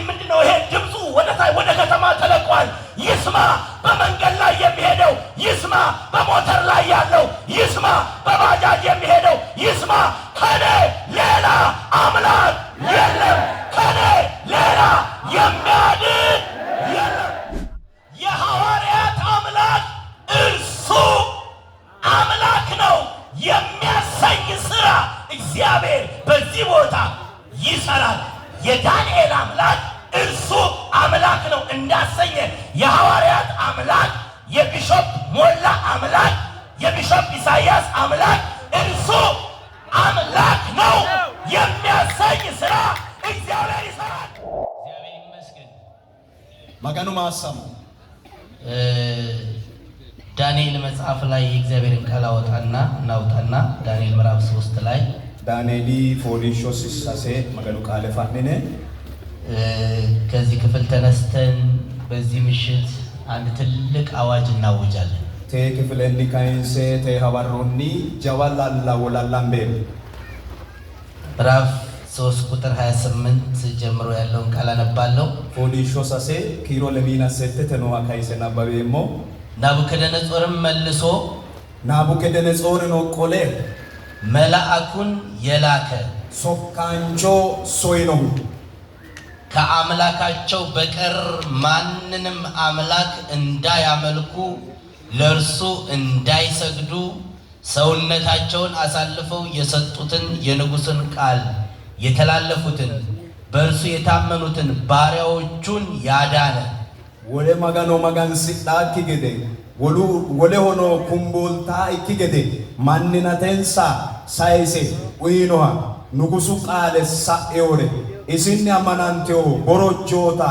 ምንድነው ይሄ ድምፁ ወደ ከተማ ተለቋል ይስማ በመንገድ ላይ የሚሄደው ይስማ በሞተር ላይ ያለው ይስማ በባጃጅ የሚሄደው ይስማ ከኔ ሌላ አምላክ የለም ከኔ ሌላ የሚያድን የለም የሐዋርያት አምላክ እርሱ አምላክ ነው የሚያሰኝ ሥራ እግዚአብሔር በዚህ ቦታ ይሰራል የዳንኤል አምላክ እርሱ አምላክ ነው እንዳሰኘ የሐዋርያት አምላክ የቢሾፕ ሞላ አምላክ የቢሾፕ ኢሳያስ አምላክ እርሱ አምላክ ነው የሚያሰኝ ሥራ እግዚአብሔር ይሰራል እግዚአብሔር ይመስገን ማጋኑ ማሰሙ ዳንኤል መጽሐፍ ላይ የእግዚአብሔርን ቃል እናውጣና ዳንኤል ምዕራፍ 3 ላይ ዳንኤሊ ፎሊሾስ ሳሴ ማጋኑ ቃል ፋነነ ከዚህ ክፍል ተነስተን በዚህ ምሽት አንድ ትልቅ አዋጅ እናውጃለን ክፍል እንዲካይንሴ ተሐባሮኒ ጀዋላላ ወላላምቤ ምዕራፍ 3 ቁጥር 28 ጀምሮ ያለውን ቃል አነባለሁ ፎሊሾስ ሳሴ ኪሮ ለሚና ሰተተ ነው አካይሰና ባቤሞ ናቡከደነጾርም መልሶ ናቡከደነጾር ነው ቆሌ መልአኩን የላከ ሶካንቾ ሶይኖ ከአምላካቸው በቀር ማንንም አምላክ እንዳያመልኩ ለእርሱ እንዳይሰግዱ ሰውነታቸውን አሳልፈው የሰጡትን የንጉሥን ቃል የተላለፉትን በእርሱ የታመኑትን ባሪያዎቹን ያዳነ ወለ ማጋኖ ማጋን ሲጣኪ ገደ ወለ ሆኖ ኩምቦልታ ይኪገደ ማንነተንሳ ሳይሴ ኡይኖሃ ንጉሱ ቃለ ሳኤወረ ኢሲኒ አማናንቴው ቦሮጆታ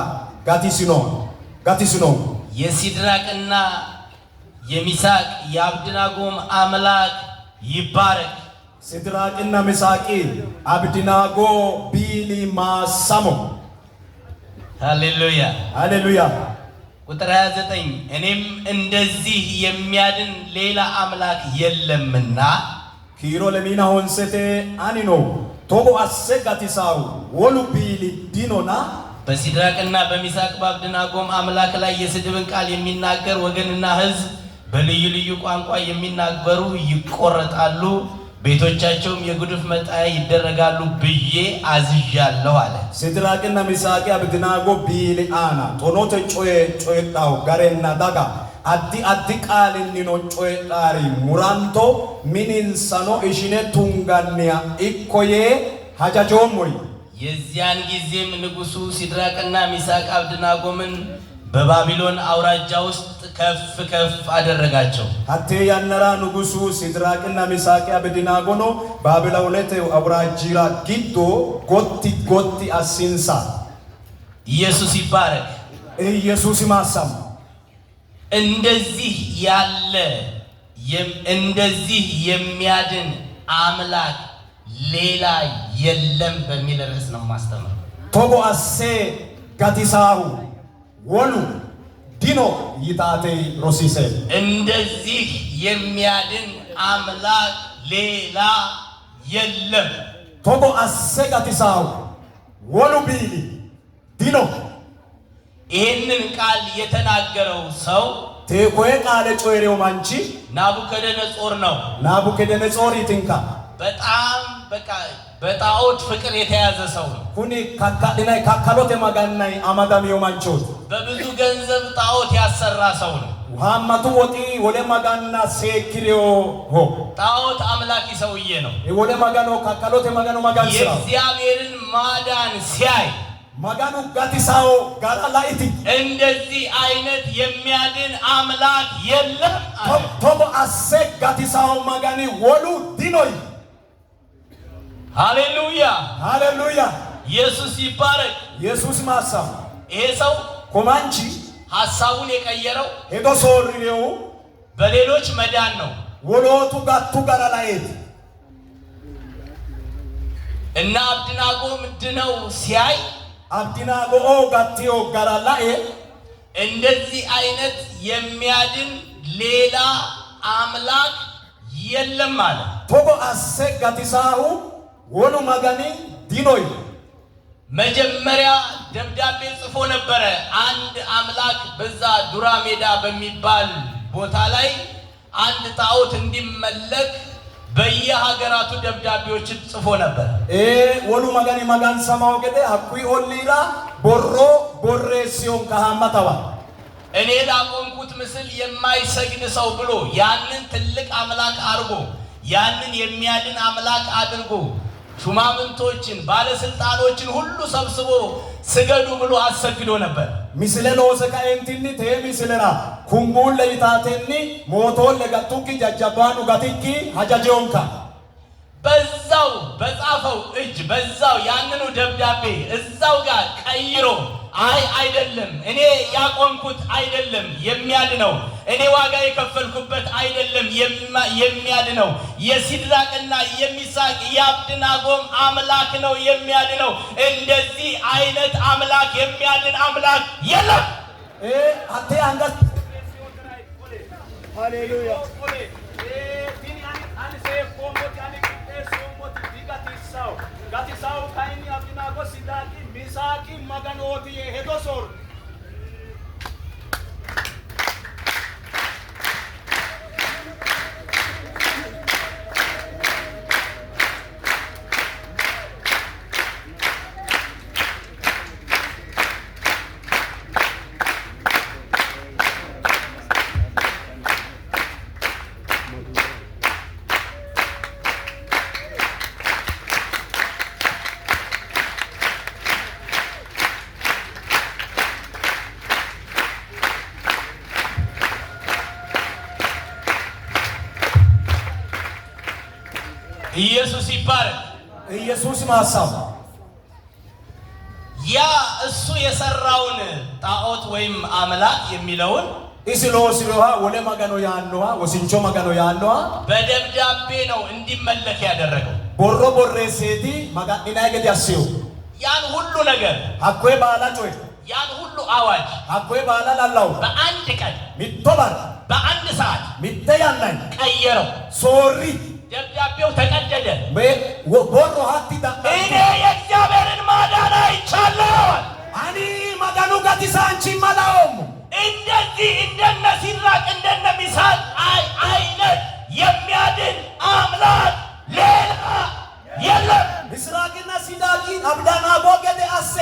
ጋቲሲኖ የሲድራቅና የሚሳቅ የአብድናጎም አምላክ ይባረክ ሲድራቅና ሚሳቂ አብድናጎ ቢሊ ማሳሞ ሃሌሉያ ሃሌሉያ ቁጥር 29 እኔም እንደዚህ የሚያድን ሌላ አምላክ የለምና ኪሮ ለሚና ሆንሰቴ አኒኖ ቶጎ አሰጋቲሳው ወሉ ቢሊ ዲኖና በሲድራቅና በሚሳቅ በአብድናጎም አምላክ ላይ የስድብን ቃል የሚናገር ወገንና ሕዝብ በልዩ ልዩ ቋንቋ የሚናገሩ ይቆረጣሉ ቤቶቻቸውም የጉድፍ መጣያ ይደረጋሉ ብዬ አዝዣለሁ አለ ሲድራቅና ሚሳቅ አብድናጎ ቢሊ አና ቶኖተ ጮየጣው ጋሬና ዳጋ አዲ ቃልኒኖ ጮየጣሪ ሙራንቶ ሚኒንሳኖ ኢሽኔ ቱንጋኒያ ኢኮዬ ሀጃጆሞይ የዚያን ጊዜም ንጉሱ ሲድራቅና ሚሳቅ አብድናጎምን በባቢሎን አውራጃ ውስጥ ከፍ አደረጋቸው አቴ ያነራ ንጉሱ ሲድራቅና ሚሳቅ አብድናጎኖ ባቢሎኔት አውራጂራ ጊዶ ጎቲ አሲንሳ ኢየሱስ ይባረክ ኢየሱስ ይማሳም እንደዚህ የሚያድን አምላክ ሌላ የለም በሚል ርዕስ ነው ማስተምር ቶጎ አሴ ጋቲሳሁ ወሉ ዲኖ ይታቴ ሮሲሴ እንደዚህ የሚያድን አምላክ ሌላ የለም ቶጎ አሴ ጋቲሳሁ ወሉ ቢሊ ዲኖ ይህንን ቃል የተናገረው ሰው ቴኮዬ ቃለ ጮሬው ማንቺ ናቡከደነጾር ነው ናቡከደነጾር ይትንካ በጣም በጣዖት ፍቅር የተያዘ ሰው ነው ኩኒ ካካዲናይ ካካሎት የማጋናይ አማዳሚዮ ማንቾት በብዙ ገንዘብ ጣዖት ያሰራ ሰው ነው ወሃማቱ ወጢ ወለ ማጋና ሴክሪዮ ሆ ጣዖት አምላኪ ሰውዬ ነው ወለ ማጋኖ ካካሎት የማጋኖ ማጋን ስራ የእግዚአብሔርን ማዳን ሲያይ ማጋኑ ጋቲሳው ጋራ ላይቲ እንደዚህ አይነት የሚያድን አምላክ የለም ቶቦ አሴ ጋቲሳው ማጋኒ ወሉ ዲኖይ ሃሌሉያ ሃሌሉያ ኢየሱስ ይባረክ ኢየሱስ ማሳ ይሄ ሰው ኮማንቺ ሐሳቡን የቀየረው ሄዶ ሶሪው በሌሎች መዳን ነው ወሎቱ ጋቱ ጋራ ላይት እና አብድናጎ ምንድነው ሲያይ አብድናጎ ጋቲዮ ጋራ ላይ እንደዚህ አይነት የሚያድን ሌላ አምላክ የለም ማለት ቶጎ አሴ ጋቲሳሁ ወሉ ማጋኒ ዲኖይ መጀመሪያ ደብዳቤ ጽፎ ነበር። አንድ አምላክ በዛ ዱራ ሜዳ በሚባል ቦታ ላይ አንድ ጣዖት እንዲመለክ በየሀገራቱ ደብዳቤዎችን ጽፎ ነበር። ወሉ ማጋን ሰማው ገደ አኩይ ኦሊራ ቦሮ ቦሬሲዮን ከሐማታዋ እኔ ላቆምኩት ምስል የማይሰግድ ሰው ብሎ ያንን ትልቅ አምላክ አድርጎ ያንን የሚያድን አምላክ አድርጎ ሹማምንቶችን ባለስልጣኖችን ሁሉ ሰብስቦ ስገዱ ብሎ አሰግዶ ነበር። ምስለሎ ሰካኤንቲኒ ቴ ምስለራ ኩንጉል ለይታቴኒ ሞቶን ለጋቱኪ ጃጃባኑ ጋቲኪ ሀጃጆንካ በዛው በጻፈው እጅ በዛው ያንኑ ደብዳቤ እዛው ጋር ቀይሮ አይደለም እኔ ያቆምኩት አይደለም የሚያድነው እኔ ዋጋ የከፈልኩበት አይደለም የሚያድነው የሲድራቅና የሚሳቅ የአብደናጎም አምላክ ነው የሚያድነው። እንደዚህ አይነት አምላክ የሚያድን አምላክ የለም። አቴ አንገት ሃሌሉያ Gatisau kaini Abdenago Sidaki Misaki Maganoti Hedosor ኢየሱስ ይባረክ። ኢየሱስ ማሳው ያ እሱ የሰራውን ጣዖት ወይም አምላክ የሚለውን ኢስሎሲሎሃ ወለ ማጋኖ ያኖሃ ወሲንቾ ማጋኖ ያኖሃ በደብዳቤ ነው እንዲመለክ ያደረገው። ቦሮ ቦሬሴቲ ማጋዲና ገዲ አሲው ያን ሁሉ ነገር አኮይ ባላጮይ ያን ሁሉ አዋጅ አኮይ ባላላላው በአንድ ቀን ሚቶባር በአንድ ሰዓት ሚተያናን ቀየረው። ሶሪ ደብዳቤው ተቀደደ። ቦሮ ሃቲ ዳ እኔ የእግዚአብሔርን ማዳን አይቻለሁ። አኒ ማጋኑ ጋዲሳንቺ ማላኦም እንደዚህ እንደነ ሲድራቅ እንደነ ሚሳቅ አይነት የሚያድን አምላክ ሌላ የለም። ምስራቅና ሲዳቂ አብደናጎ ገደ አሴ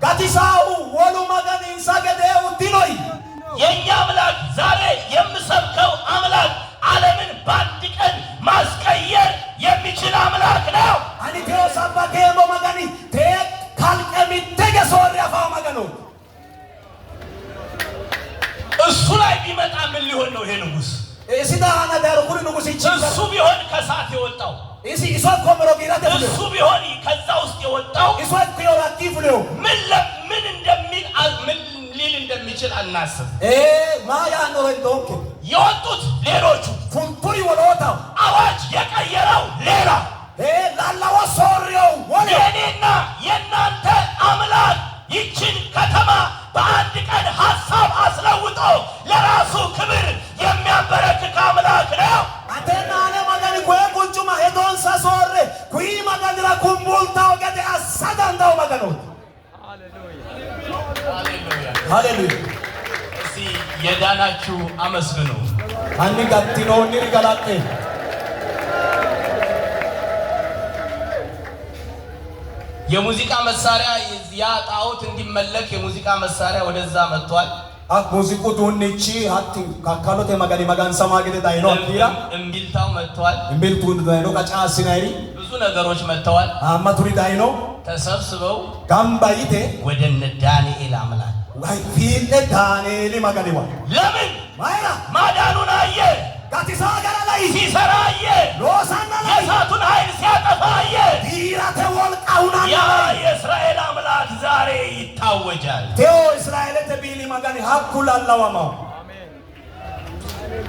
ጋዲሳው ወሉ ማጋን ኢንሳ ገደ ኡዲኖይ የኛ አምላክ ዛሬ የምሰብከው አምላክ ዓለምን በአንድ ቀን ማስቀየር የሚችል አምላክ ነው። አኒ ቴዎስ አባ ከሞ ማጋኒ ቴ ካልቀሚ ተገሶር ያፋው ማጋኑ እሱ ላይ ቢመጣ ምን ሊሆን ነው? ይሄ ንጉስ ሲዳና ዳሩ ሁሉ ንጉስ ይችላል። እሱ ቢሆን ከሳት የወጣው እሱ ኮምሮ ቢራተ እሱ ቢሆን ከዛ ውስጥ የወጣው እሱ ቴዎራቲቭ ነው። ምን እንደሚል ምን ሊል እንደሚችል አናስብ። ማያ ነው እንደውክ የወጡት ሌሎቹ ፉንቱሪ ወሎታው አዋጅ የቀየረው ሌላ ላላው ሶሪው ወለ የኔና የናንተ አምላክ ይችን ከተማ በአንድ ቀን ሐሳብ አስለውጦ ለራሱ ክብር የሚያበረክት አምላክ ነው። አተና አለ ማጋኒ ኮይ ቁንጩማ ሄዶን ሳሶር ኩይ ማጋድራ ኩምቡልታው ገደ አሳዳንዳው ማጋኑ ሃሌሉያ እስቲ የዳናችሁ አመስግኑ። አኒ ጋቲኖ ንሪጋላጤ የሙዚቃ መሳሪያ ያ ጣዖት እንዲመለክ የሙዚቃ መሳሪያ ወደዛ መጥቷል። ሙዚቁ ዱንቺ ሀቲ ካካሎቴ ማጋኒ ማጋን ሰማግደ ዳይኖ አዲራ እምቢልታው መጥቷል። እምቢልቱ ዳይኖ ቀጫሲናይሪ ብዙ ነገሮች መጥተዋል። አማቱሪ ዳይኖ ተሰብስበው ጋምባይቴ ወደ ዳንኤል አምላክ ዋይ ፊል ዳንኤል ማጋኒዋ ለምን ማይራ ማዳኑን አየ ጋቲሳ ጋራ ላይ ሲሰራ አየ ሎሳና ላይ የሳቱን ኃይል ሲያጠፋ አየ ዲራተ ወልቃውና ያ የእስራኤል አምላክ ዛሬ ይታወጃል። ቴኦ እስራኤል ተቢሊ ማጋኒ ሀኩል አላዋማው አሜን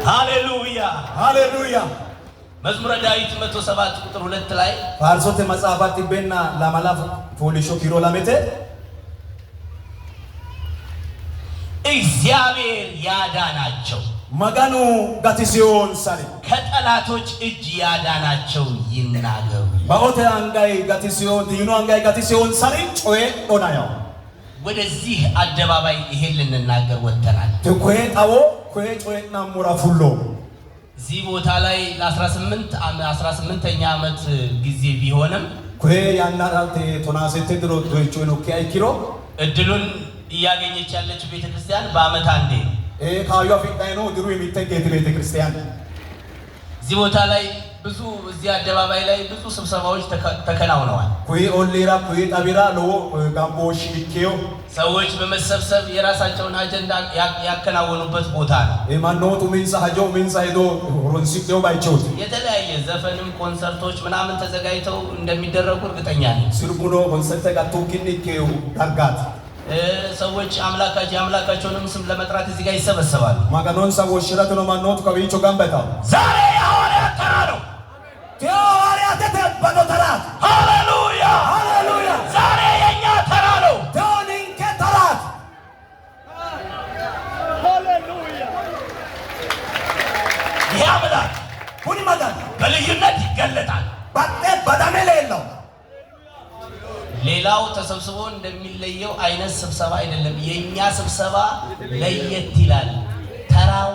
ሃሌሉያ ሃሌሉያ መዝሙረ ዳዊት 107 ቁጥር 2 ላይ ፋርሶተ መጻፋት በና ለማላፍ ፖሊሾ ኪሮ ለመተ እግዚአብሔር ያዳናቸው መጋኑ ጋቲሲዮን ሳሪ ከጠላቶች እጅ ያዳናቸው ይናገሩ። ባኦቴ አንጋይ ጋቲሲዮን ዲኑ አንጋይ ጋቲሲዮን ሳሪ ጮዬ ኦናያው ወደዚህ አደባባይ ይሄን ልንናገር ወጥተናል። ተኮዬ ጣዎ ኮዬ ጮዬና ሙራ ፉሎ እዚህ ቦታ ላይ ለ18ኛ ዓመት ጊዜ ቢሆንም ኮዬ ያናራልቴ ቶናሴቴ ድሮ ዶይቾ ነው ከአይኪሮ እድሉን እያገኘች ያለችው ቤተክርስቲያን በአመት አንዴ ካዩ አፍሪካይ ነው ድሩ የሚተገት ቤተክርስቲያን እዚህ ቦታ ላይ ብዙ እዚህ አደባባይ ላይ ብዙ ስብሰባዎች ተከናውነዋል። ኮዬ ኦሌራ ኮዬ ጣቢራ ነው ጋምቦሽ ሊኬዮ ሰዎች በመሰብሰብ የራሳቸውን አጀንዳ ያከናወኑበት ቦታ ነው። ማንነቱ ምንሳ ሀጆ ምንሳ ሄዶ ሮንሲቴው ባይቾት የተለያየ ዘፈንም ኮንሰርቶች ምናምን ተዘጋጅተው እንደሚደረጉ እርግጠኛ ነኝ። ሲርቡኖ ኮንሰርት ጋቶኪኒኬው ዳርጋት ሰዎች አምላካቸውንም ስም ለመጥራት እዚህ ጋር ይሰበሰባሉ። ማጋኖን ሰዎች ሽረት ነው ማንነቱ ከቢቾ ጋምበታ ዛሬ የሐዋርያት ተራ ነው። የሐዋርያት ተበዶ ተራ ሃሌሉያ ሃሌሉያ ዛሬ የኛ ተራ ነው። ዶኒንከ ተራት ሃሌሉያ ያምላክ ሁኒ ማጋን በልዩነት ይገለጣል። ባጤ በዳሜለ የለው ሌላው ተሰብስቦ እንደሚለየው አይነት ስብሰባ አይደለም። የኛ ስብሰባ ለየት ይላል። ተራው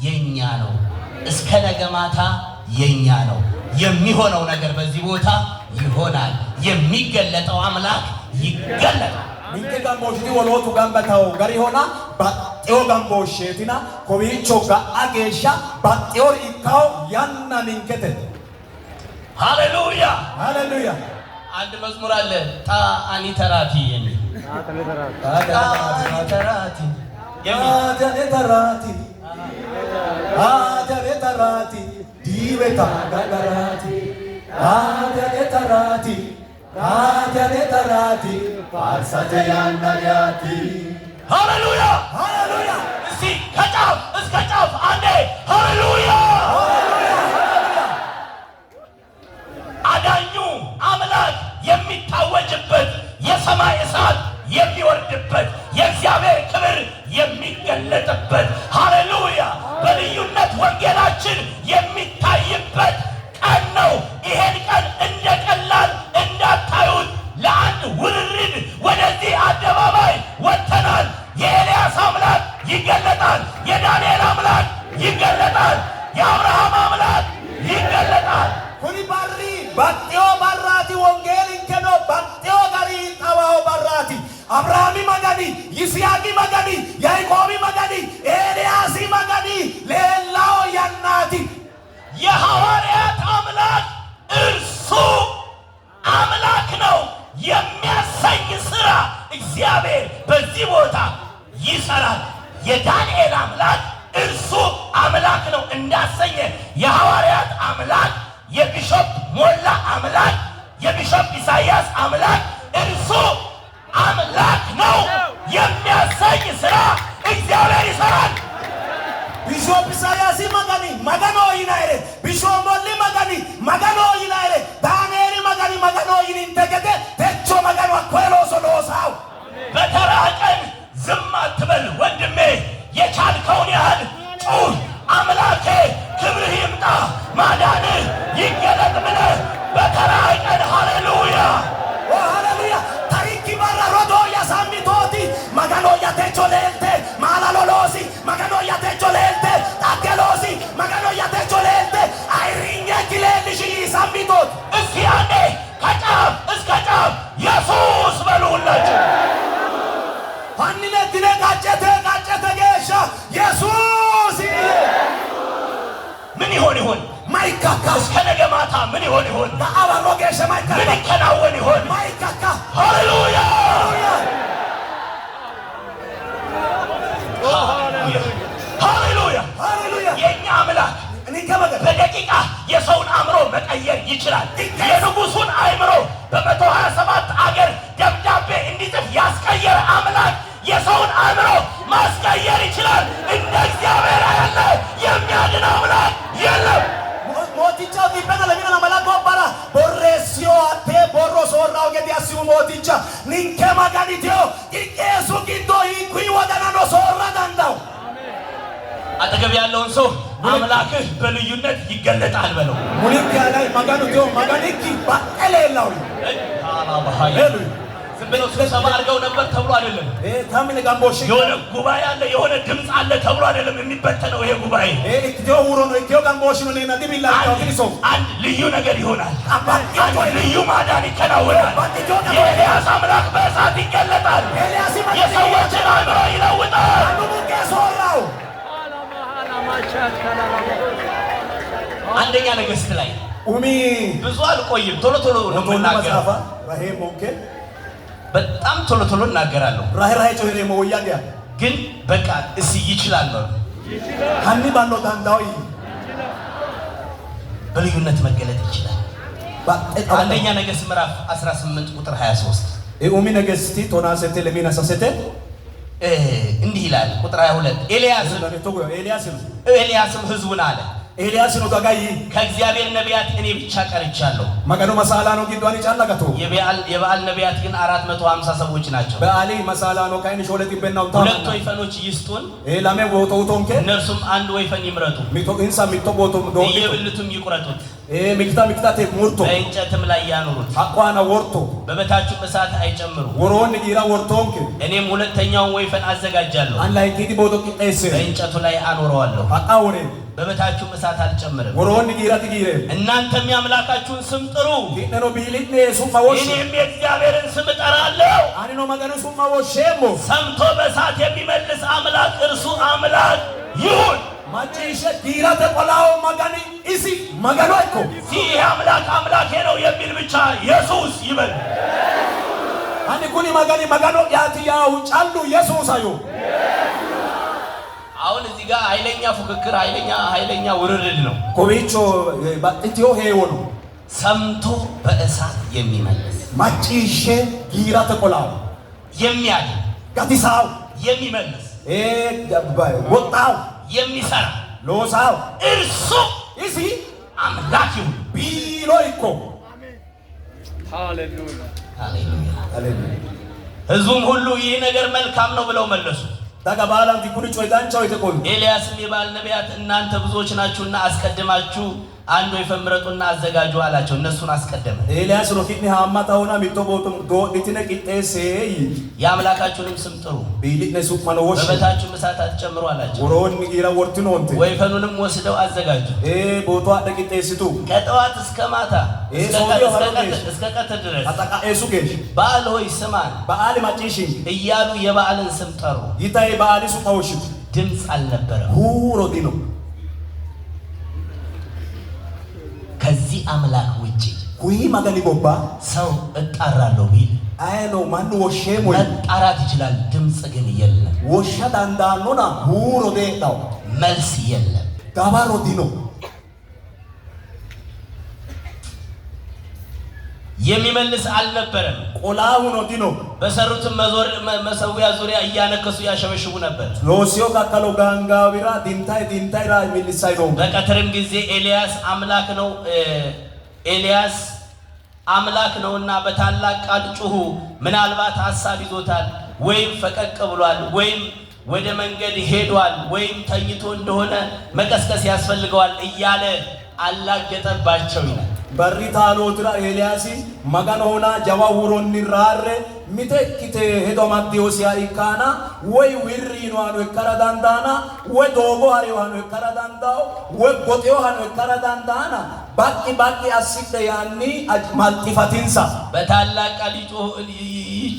የኛ ነው። እስከ ነገ ማታ የኛ ነው። የሚሆነው ነገር በዚህ ቦታ ይሆናል። የሚገለጠው አምላክ ይገለጣል። ሚንከ ጋምቦሽቲ ወሎቱ ጋምበታው ጋር ሆና ባጤው ጋምቦሽቲና ኮቢቾ ጋ አጌሻ ባጤው ይካው ያና ሚንከተ ሃሌሉያ ሃሌሉያ አንድ መዝሙር አለ ጣአኒ ተራቲ የሚል ጣአኒ ተራቲ አጀኔ ተራቲ ዲቤታ ጋጋራቲ አጀኔ ተራቲ ፋርሳቴ ያናያቲ ሃሌሉያ ሃሌሉያ እስቲ ከጫፍ እስከ ጫፍ አንዴ ሃሌሉያ አዳኙ አምላክ የሚታወጅበት የሰማይ እሳት የሚወርድበት የእግዚአብሔር ክብር የሚገለጥበት ሃሌሉያ በልዩነት ወንጌላችን የሚታይበት ቀን ነው። ይሄን ቀን እንደ ቀላል እንዳታዩት። ለአንድ ውርርድ ወደዚህ አደባባይ ወጥተናል። የኤልያስ አምላክ ይገለጣል። የዳንኤል አምላክ ይገለጣል። የአብርሃም አምላክ ይገለጣል። ኩኒ ባሪ ባጤዮ ባራቲ ወንጌል እንከኖ ባጤዮ ጋሪ ጣዋው ባራቲ አብርሃሚ መጋኒ ይስያቂ መጋኒ ያዕቆብ መጋኒ ኤልያስ መጋኒ ሌላው ያናቲ የሐዋርያት አምላክ እርሱ አምላክ ነው የሚያሰኝ ስራ እግዚአብሔር በዚህ ቦታ ይሰራል። የዳንኤል አምላክ እርሱ አምላክ ነው እንዳሰኘ የሐዋርያት አምላክ የቢሾፕ ሞላ አምላክ የቢሾፕ ኢሳያስ አምላክ እርሱ አምላክ ነው የሚያሰኝ ስራ እግዚአብሔር ይሰራል። ቢሾፕ ኢሳያስ መጋኒ መጋኖ ይናይሬ ቢሾፕ ሞሊ መጋኒ መጋኖ ይናይሬ ዳንኤል መጋኒ መጋኖ ይንተገደ ተቾ መጋኖ አኮሎ ሶሎሳው በተራ ቀን ዝም አትበል ወንድሜ፣ የቻልከውን ያህል ጩህ። አምላኬ ክብርህ ይምጣ ማዳንህ ይገለጥ ብለህ በተራ ቀን ሃሌሉያ ሃሌሉያ ታሪክ ባራ ሮዶ ያሳሚቶቲ መጋኖ ያተቾ ሌልቴ ማላሎሎሲ መጋኖ ያተቾ ሌልቴ ታገሎሲ መጋኖ ያተቾ ሌልቴ አይሪኛ ኪሌልሽ ይሳሚቶት እስኪ አንዴ ከጫፍ እስከ ጫፍ ኢየሱስ በሉላችሁ። አንነ ድነ ቃጨተ ጌሻ ኢየሱስ ምን ይሆን ማይካካ እስከ ነገ ማታ ምን ይሆን በአባሮ ጌሻ ማይካካ ምን ይከናወን ይሆን? ማይካካ ሃሌሉያ ሃሌሉያ ሃሌሉያ የኛ አምላክ በደቂቃ የሰውን አእምሮ መቀየር ይችላል። የንጉሱን አእምሮ በ127 አገር ደብዳቤ እንዲጽፍ ያስቀየረ አምላክ የሰውን አእምሮ ማስቀየር ይችላል። እንደ እግዚአብሔር ያለ የሚያድን አምላክ የለም። ሞቲቻ ቢበና ለሚና መላኮ ባራ ቦሬሲዮ አቴ ቦሮ ሶራው ገዲ አሲሙ ሞቲቻ ኒንከ ማጋኒቲዮ ኢየሱ ጊዶ ይኩይ ወደና ነው ሶራ ዳንዳው አጠገብ ያለውን ሰው አምላክህ በልዩነት ይገለጣል በለው። ሙኒክ ያላይ ማጋኑ ጆ ማጋኒክ ባቀለላው ዝም ብለው ስብሰባ አድርገው ነበር ተብሎ አይደለም። ታምን ጋምቦሽ የሆነ ጉባኤ አለ የሆነ ድምጽ አለ ተብሎ አይደለም የሚበተነው ይሄ ጉባኤ። ኢትዮ ውሮ ነው ኢትዮ ጋምቦሽ ነው ነና ዲቢላ ታውቂሶ አንድ ልዩ ነገር ይሆናል። አንድ ልዩ ማዳን ይከናወናል። የኤልያስ አምላክ በእሳት ይገለጣል። የሰዎችን አእምሮ ይለውጣል። አንደኛ ነገሥት ላይ ብዙ አልቆይም፣ ቶሎ ቶሎ ነው የምናገረው። በጣም ቶሎ ቶሎ እናገራለሁ። ግን በቃ እስ ይችላል ነው ሀኒ ባሎ ታንዳዊ በልዩነት መገለጥ ይችላል። አንደኛ ነገሥት ምዕራፍ 18 ቁጥር 23 ኡሚ ነገሥቲ ቶናሰተ ለሚናሰሰተ እንዲህ ይላል። ቁጥር 22 ኤልያስም ሕዝቡን አለ ኤልያስ ነው ጋጋይ ከእግዚአብሔር ነቢያት እኔ ብቻ ቀርቻለሁ። ማጋኑ መሳላ ነው ጊዷን ይጫላቀቱ የበዓል ነቢያት ግን 450 ሰዎች ናቸው። በአሊ መሳላ ነው ካይን ሾለት ይበናው ታው ሁለት ወይፈኖች ይስጡን፣ ላሜ ወቶውቶንከ እነርሱም አንድ ወይፈን ይምረጡ፣ ሚቶ ኢንሳ ሚቶ ቦቶም ዶ የብልቱም ይቁረጡት፣ ሚክታቴ ሙርቶ በእንጨትም ላይ ያኑሩት፣ አቋና ወርቶ በበታቹ እሳት አይጨምሩ። ወሮን ጊራ ወርቶንከ እኔም ሁለተኛውን ወይፈን አዘጋጃለሁ፣ አንላይ ኪዲ ቦዶ ቂጤስ በእንጨቱ ላይ አኖረዋለሁ፣ አቃውሬ በበታቹ እሳት አልጨምርም። ወሮን ጊራ ትጊሬ እናንተም የአምላካችሁን ስም ጥሩ፣ ኪነኖ ቢሊት ሱማዎሽ እኔም የእግዚአብሔርን ስም እጠራለሁ። አኒኖ ማጋኑ ሱማዎሽ ሼሞ ሰምቶ በእሳት የሚመልስ አምላክ እርሱ አምላክ ይሁን። ማጪሸ ጊራ ተቆላው ማጋኒ ኢሲ ማጋኑ አይኮ ይህ አምላክ አምላኬ ነው የሚል ብቻ ኢየሱስ ይበል። አኒ ኩኒ ማጋኒ ማጋኑ ያትያው ጫሉ ኢየሱስ አዩ። አሁን እዚህ ጋር ኃይለኛ ፉክክር ኃይለኛ ውርርድ ነው። ኮቢቾ ባጥቲዮ ሄዮ ነው ሰምቶ በእሳት የሚመልስ ማጪሸ ጊራ ተቆላው የሚያድን ጋቲሳው የሚመልስ ወጣው የሚሰራ ሎሳው እርሱ ኢሲ አምላክ ይሁን ቢሎይኮ ሃሌሉያ ሃሌሉያ ሃሌሉያ። ሕዝቡም ሁሉ ይህ ነገር መልካም ነው ብለው መለሱ። ታጋባላም ዲኩሪ ጮይዳንቻው ይተቆሉ ኤልያስም የበዓል ነቢያት እናንተ ብዙዎች ናችሁና አስቀድማችሁ አንድ ወይፈን ምረጡና አዘጋጁ አላቸው። እነሱን አስቀደመ። ኤልያስ ሮኪኒ ሃማታውና ሚቶቦቱም ዶ ዲትነ ቂጤሴ የአምላካችሁንም ስም ጥሩ፣ ቢሊት ነሱ ማኖሽ በበታችሁ እሳት አትጨምሩ አላቸው። ወሮን ጊራ ወርትኖንተ ወይፈኑንም ወስደው አዘጋጁ። ቦቷ ደቂጤስቱ ከጠዋት እስከ ማታ እስከ ቀትር ድረስ አጣቃ ኤሱጌሽ በዓል ሆይ ስማን በዓል ማጪሽ እያሉ የበዓልን ስም ጠሩ። ይታይ በዓል ሱታውሽ ድምፅ አልነበረም። ሁሮ ዲኖ ከዚህ አምላክ ውጪ ኩይ ማገኒ ቦባ ሰው እጣራለሁ ቢል አይኖ ማን ወሼ ሞይ መጣራት ይችላል። ድምፅ ግን የለም። ወሻ ዳንዳኖና ሁሮ ዴታው መልስ የለም። ጋባሮ ዲኖ የሚመልስ አልነበረም። ቆላው ነው ዲኖ በሰሩትም መሰዊያ ዙሪያ እያነከሱ ያሸበሽቡ ነበር። ሎሲዮ ካካሎ ጋንጋዊራ ዲንታይ ራ ሚልሳይ ነው። በቀትርም ጊዜ ኤልያስ አምላክ ነውና በታላቅ ቃል ጩሁ። ምናልባት ሐሳብ ይዞታል፣ ወይም ፈቀቅ ብሏል፣ ወይም ወደ መንገድ ሄዷል፣ ወይም ተኝቶ እንደሆነ መቀስቀስ ያስፈልገዋል እያለ አላገጠባቸው ይላል። በሪታሎትራ ኤልያሲ ማጋኖና ጃዋውሮን ራረ ሚተክቴ ሄዶ ማዲዮሲያ ኢካና ወይ ዊሪኖ አኑ ከራዳንዳና ወይ ዶቦ አሪዮ አኑ ከራዳንዳው ወይ ጎጤዮ አኑ ከራዳንዳና ባቂ አሲተ ያኒ ማልጢፋቲንሳ በታላቅ ቃል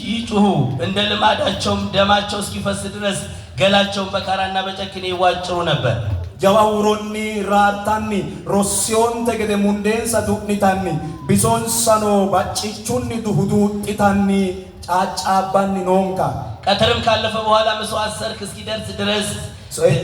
ይጩሁ። እንደ ልማዳቸውም ደማቸው እስኪፈስ ድረስ ገላቸውን በካራና በጨክኔ ይዋጭሩ ነበር። ጃዋውሮኒ ራታኒ ሮሲዮን ተገደ ሙንዴንሳ ዱቅኒታኒ ቢሶንሳኖ ባጭቹኒ ዱሁዱጥታኒ ጫጫባኒ ኖንካ። ቀትርም ካለፈ በኋላ መስዋዕት ሰርክ እስኪደርስ ድረስ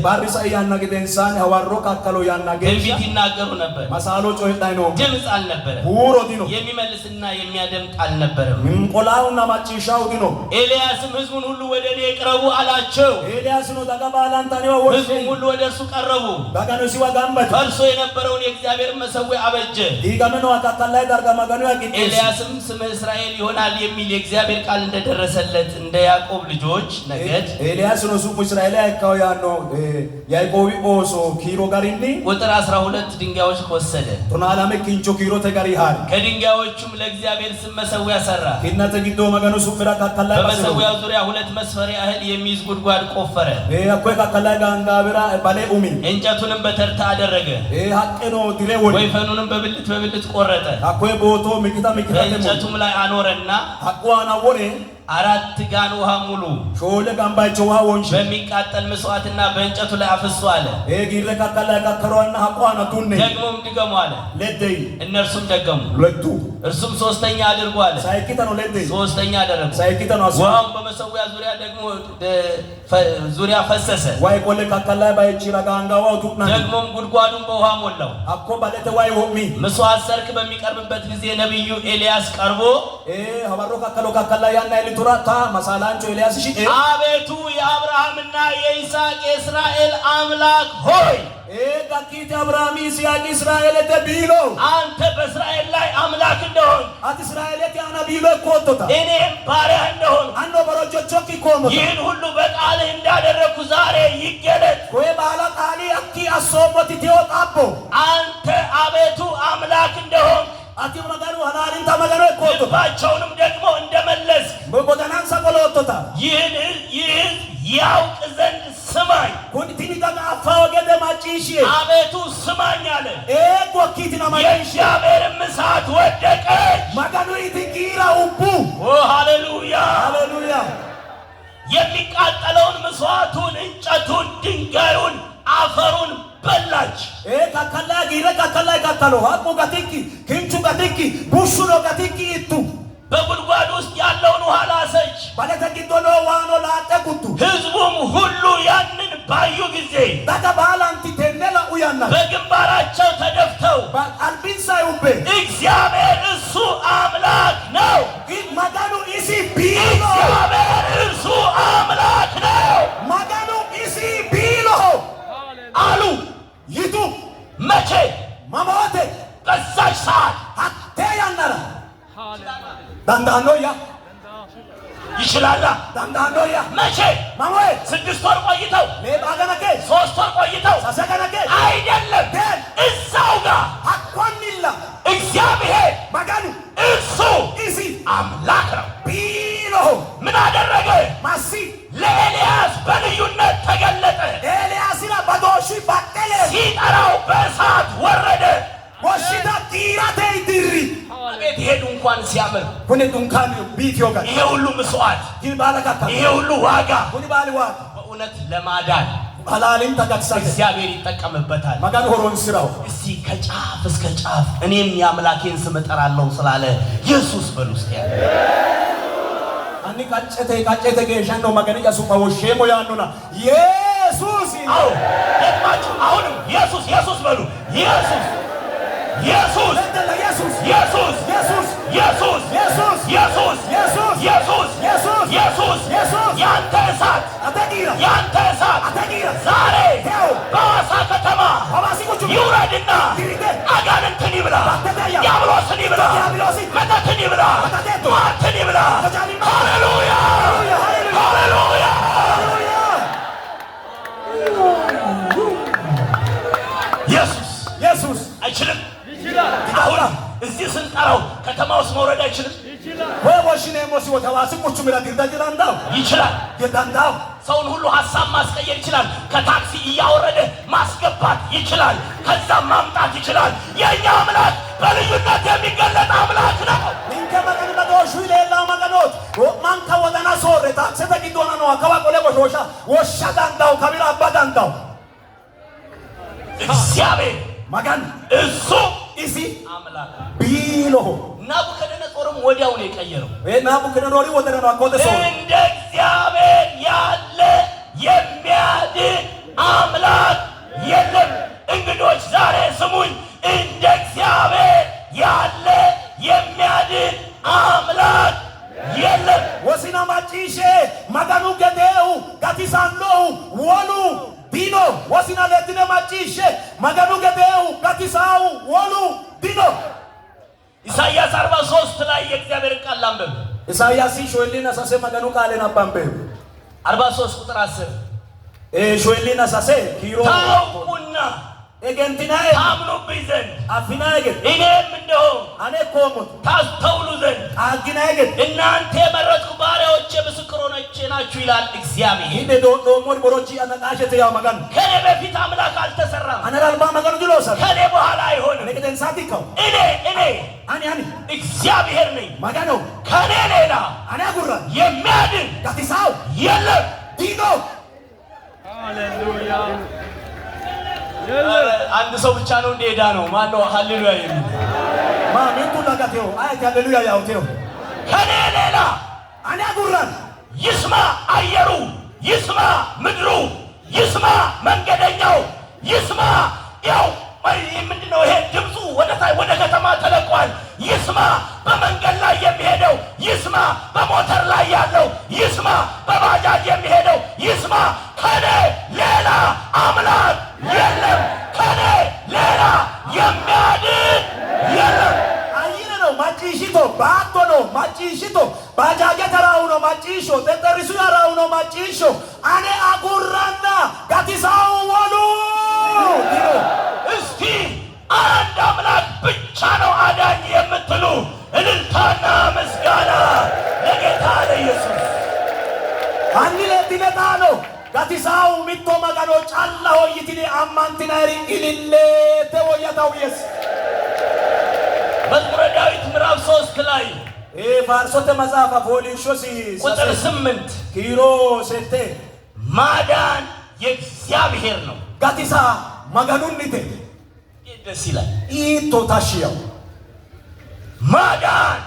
ባሪሳ ያናገደንሳን ሐዋሮ ካከሎ ያናገደ ትንቢት ይናገሩ ነበር። ማሳሎ ጮይጣይ ነው። ድምጽ አልነበረ። ሁሮ ዲኖ የሚመልስና የሚያደምጥ አልነበረም። ቆላውና ማጪሻው ዲኖ። ኤልያስም ሕዝቡን ሁሉ ወደ እኔ ቅረቡ አላቸው። ኤልያስ ነው ተቀባላንታኔው ወደ ሕዝቡም ሁሉ ወደ እርሱ ቀረቡ። ባጋኖ ሲዋጋምበት ፈርሶ የነበረውን የእግዚአብሔር መሠዊያ አበጀ። ይጋመኖ አካካላይ ዳርጋ ማጋኖ ያቂጥ ኤልያስም ስም እስራኤል ይሆናል የሚል የእግዚአብሔር ቃል እንደደረሰለት እንደ ያዕቆብ ልጆች ነገድ ኤልያስ ነው ሱቁ እስራኤል ያካው ያኖ ያዕቆብ ኦሶ ኪሮ ጋሪኒ ቁጥር 12 ድንጋዮች ወሰደ ቶናላም ኪንቾ ኪሮ ተጋሪ ሃር ከድንጋዮቹም ለእግዚአብሔር ስም መሠዊያ ሰራ ከናተ ጊዶ መገኑ ሱፍራ ካካላ በመሠዊያው ዙሪያ 2 መስፈሪያ እህል የሚይዝ ጉድጓድ ቆፈረ አኮ ካካላ ጋንጋብራ ባለ ኡሚ እንጨቱንም በተርታ አደረገ ሀቀኖ ዲሬ ወይፈኑንም በብልት ቆረጠ አኮ ቦቶ ሚኪታ እንጨቱም ላይ አኖረና አቋና ወሬ 4 ጋን ውሃ ሙሉ ሾለ ጋምባቸው ውሃ ወንሽ በሚቃጠል መስዋዕትና በእንጨቱ ላይ አፍሱ አለ ጊረ ካካላ ካከሯና አቋና ቱነ ደግሞም ድገሙ አለ ለደይ እነርሱም ደገሙ ለቱ እርሱም ሶስተኛ አድርጎ አለ ሳይኪታ ነው ለደይ ሶስተኛ አደረጉ ሳይኪታ ነው ውሃው በመሠዊያ ዙሪያ ደግሞ ዙሪያ ፈሰሰ ዋይ ቆለ ካካላ ባይቺራ ጋንጋዋው ቱና ደግሞም ጉድጓዱን በውሃ ሞላው አኮ ባለተ ዋይ ወሚ መስዋዕት ሰርክ በሚቀርብበት ጊዜ ነብዩ ኤልያስ ቀርቦ ሀባሮ ካካሎ ካካላ ያና ቱራታ መሳላንቾ ኤልያስ ሺ አቤቱ የአብርሃምና የይስሐቅ የእስራኤል አምላክ ሆይ ጋኪት አብርሃም ይስሐቅ እስራኤል ተቢሎ አንተ በእስራኤል ላይ አምላክ እንደሆን አት እስራኤል ያና ቢሎ ኮቶታ እኔም ባሪያ እንደሆን አንዶ በሮጆቾኪ ኮሞ ይህን ሁሉ በቃልህ እንዳደረግኩ ዛሬ ይገለጥ ወይ ባላ ቃሊ አኪ አሶቦት ይወጣቦ አንተ አቤቱ አምላክ እንደሆን አቲ መጋኑ ሐላልን ተመገረ ኮቶ ባቸውንም ደግሞ እንደመለስ በጎዳናን ሰቆሎቶታ ይህን ያውቅ ዘንድ ስማኝ ኩንቲኒ ጋር አፋወገደ ማጪሽ አቤቱ ስማኝ አለ ጎኪቲና ማጪሽ የእግዚአብሔር እሳት ወደቀች ማጋኑ ይትቂራ ኡቡ ሃሌሉያ ሃሌሉያ የሚቃጠለውን መስዋዕቱን እንጨቱን ድንጋዩን አፈሩን በላች ካካላ ጊረ ካካላ ካካሎ አቆ ጋቲኪ ክንቹ ጋቲኪ ቡሹሎ ጋቲኪ እቱ በጉድጓድ ውስጥ ያለውን ውሃ ላሰች ባለተቂዶሎ ዋኖ ላጠቁቱ ህዝቡም ሁሉ ያንን ባዩ ጊዜ ዳጋባላንቲ ተነላ ኡያና በግንባራቸው ተደፍተው አልቢን ሳይውበ እግዚአብሔር እሱ አምላክ ነው ማጋኑ ኢሲ ቢሎ እግዚአብሔር እሱ አምላክ ነው ማጋኑ ኢሲ ቢሎ አሉ ይቱ መቼ ማማቴ በዛች ሰዓት አቴያናራ ዳንዳኖያ ይችላላ ዳንዳኖያ መቼ ማሞይ 6 ወር ቆይተው ለባገነከ 3 ወር ቆይተው ሳሰገነከ አይደለም እዛው ጋር አቋንላ እግዚአብሔር ማጋኑ እሱ ኢሲ አምላክ ነው ቢሎ ምን አደረገ ማሲ ለኤልያስ በልዩነት ተገለጠ ኤልያስና ባዶሺ ባቀለ ሲጠራው በእሳት ወረደ ወሽታ ቲራቴ ድሪ ቤት ሄዱ እንኳን ሲያምር ሁኔ ዱንካን ቢት ዮጋ ይሄ ሁሉ መስዋዕት ይባለካታ ይሄ ሁሉ ዋጋ ሁኔ ባልዋ በእውነት ለማዳን ሐላልን ተጋክሳ እግዚአብሔር ይጠቀምበታል ማጋን ሆሮን ስራው እስቲ ከጫፍ እስከ ጫፍ እኔም የአምላኬን ስም እጠራለሁ ስላለ ኢየሱስ በሉስ ያለ አኒ ቃጨተ ገሻን ነው ማገን ያሱ ሸሞ ያኑና ኢየሱስ አው ደማችሁ አሁንም ኢየሱስ በሉ ኢየሱስ ኢየሱስ ኢየሱስ ኢየሱስ ኢየሱስ ኢየሱስ ኢየሱስ ኢየሱስ ኢየሱስ ኢየሱስ ኢየሱስ ኢየሱስ ኢየሱስ ያንተ እሳት አተጊራ ያንተ እሳት አተጊራ ዛሬ በሐዋሳ ከተማ ሐዋሲቁቹ ይውረድና አጋንንትን ይብላ ዲያብሎስን ይብላ መተትን ይብላ ሟርትን ይብላ ሃሌሉያ ሃሌሉያ ኢየሱስ አይችልም አሁን እዚህ ስንጠራው ከተማ ውስጥ መውረድ አይችልም ወይ ወሽኔ ሞሲ ወታዋሲቁቹ ምራ ዲርዳጅላንዳው ይችላል ዲርዳንዳው ሰውን ሁሉ ሐሳብ ማስቀየር ይችላል ከታክሲ እያወረደ ማስገባት ይችላል ከዛም ማምጣት ይችላል የኛ አምላክ በልዩነት የሚገለጥ አምላክ ነው እንከ መቀን በዶሹ ሌላ መቀኖት ማንካ ወደና ሶሬ ታክሲ ተቂዶና ነው አካባ ቆሌ ወሻ ዳንዳው ከቢራ አባዳንዳው እግዚአብሔር ማጋን እሱ ኢሲ አምላክ ቢሎ ናቡከደነጾርም ወዲያው ነው የቀየረው ናቡከደነጾር ወደና ነው አቆተ ሰው እንደ እግዚአብሔር ያለ የሚያድን አምላክ የለም እንግዶች ዛሬ ስሙኝ እንደ እግዚአብሔር ያለ የሚያድን አምላክ የለም ወሲና ማጪሼ ማጋኑ ገዴው ጋቲሳንዶው ወሉ ዲኖ ወሲና ለትነ ማጪሼ ማጋኑ ገዴው ጋቲሳው ወሉ ዲኖ ኢሳይያስ 43 ላይ የእግዚአብሔር ቃል አንብብ ኢሳይያስ ሾሊና ሳሰ ማጋኑ ቃልን አባንበ 43 ቁጥር 10 ሾይሊና ሳሴ ኪሮ ታውቁና ኤገንቲናዬ ታምኑብኝ ዘንድ አፊናዬ እኔም እንደሆን አኔ ኮሞት ታስተውሉ ዘንድ አግናዬ እናንተ የመረጥኩ ባሪያዎቼ ምስክሮቼ ናችሁ ይላል እግዚአብሔር። ይሄ ዶሞር ቦሮጂ አናቃሸተ ያው መጋን ከኔ በፊት አምላክ አልተሰራም። አነራልባ መጋኑ ጅሎሳ ከኔ በኋላ አይሆንም። ለከደን ሳቲካው እኔ አኔ እግዚአብሔር ነኝ። መጋኑ ከኔ ሌላ አኔ አጉራ የሚያድን ጋቲሳው የለም። ዲዶ ሃሌሉያ አንድ ሰው ብቻ ነው እንደሄዳ ነው። ማን ነው ሃሌሉያ የሚል? ማሜን ኩላጋቴው አይ ሃሌሉያ ያውቴው ከኔ ሌላ አኔ አጉራ ይስማ አየሩ፣ ይስማ ምድሩ፣ ይስማ መንገደኛው፣ ይስማ ያው ምንድነው ይሄ ድምፁ ወደ ከተማ ተለቋል። ይስማ በመንገድ ላይ የሚሄደው፣ ይስማ በሞተር ላይ ያለው፣ ይስማ በባጃጅ የሚሄደው፣ ይስማ ከኔ ሌላ አምላክ የለም። ከኔ ሌላ የሚያድን የለም። አይነ ነው ማጪሽቶ ባቶ ነው ማጪሽቶ ባጃጀ ተራው ነው ማጪሾ ተጠሪሱ ያራው ነው ማጪሾ አኔ አጉራና ጋቲሳው ወሉ ዲሮ እስቲ አንድ አምላክ ብቻ ነው አዳኝ የምትሉ እልልታና ምስጋና ለጌታ ለኢየሱስ። አንዲ ለዲነታ ነው ጋቲሳው ሚቶ መጋኖ ጫላ ሆይቲኒ አማንቲናሪ ኢሊሌ ተወያታው ኢየሱስ መዝሙረ ዳዊት ምዕራፍ 3 ላይ ፋርሶተ መጽሐፈ ፖሊሾሲ ቁጥር 8 ኪሮ ሴቴ ማዳን የእግዚአብሔር ነው። ጋቲሳ መጋኑኒቴ ደስ ይላል። ኢቶ ታሽያው ማዳን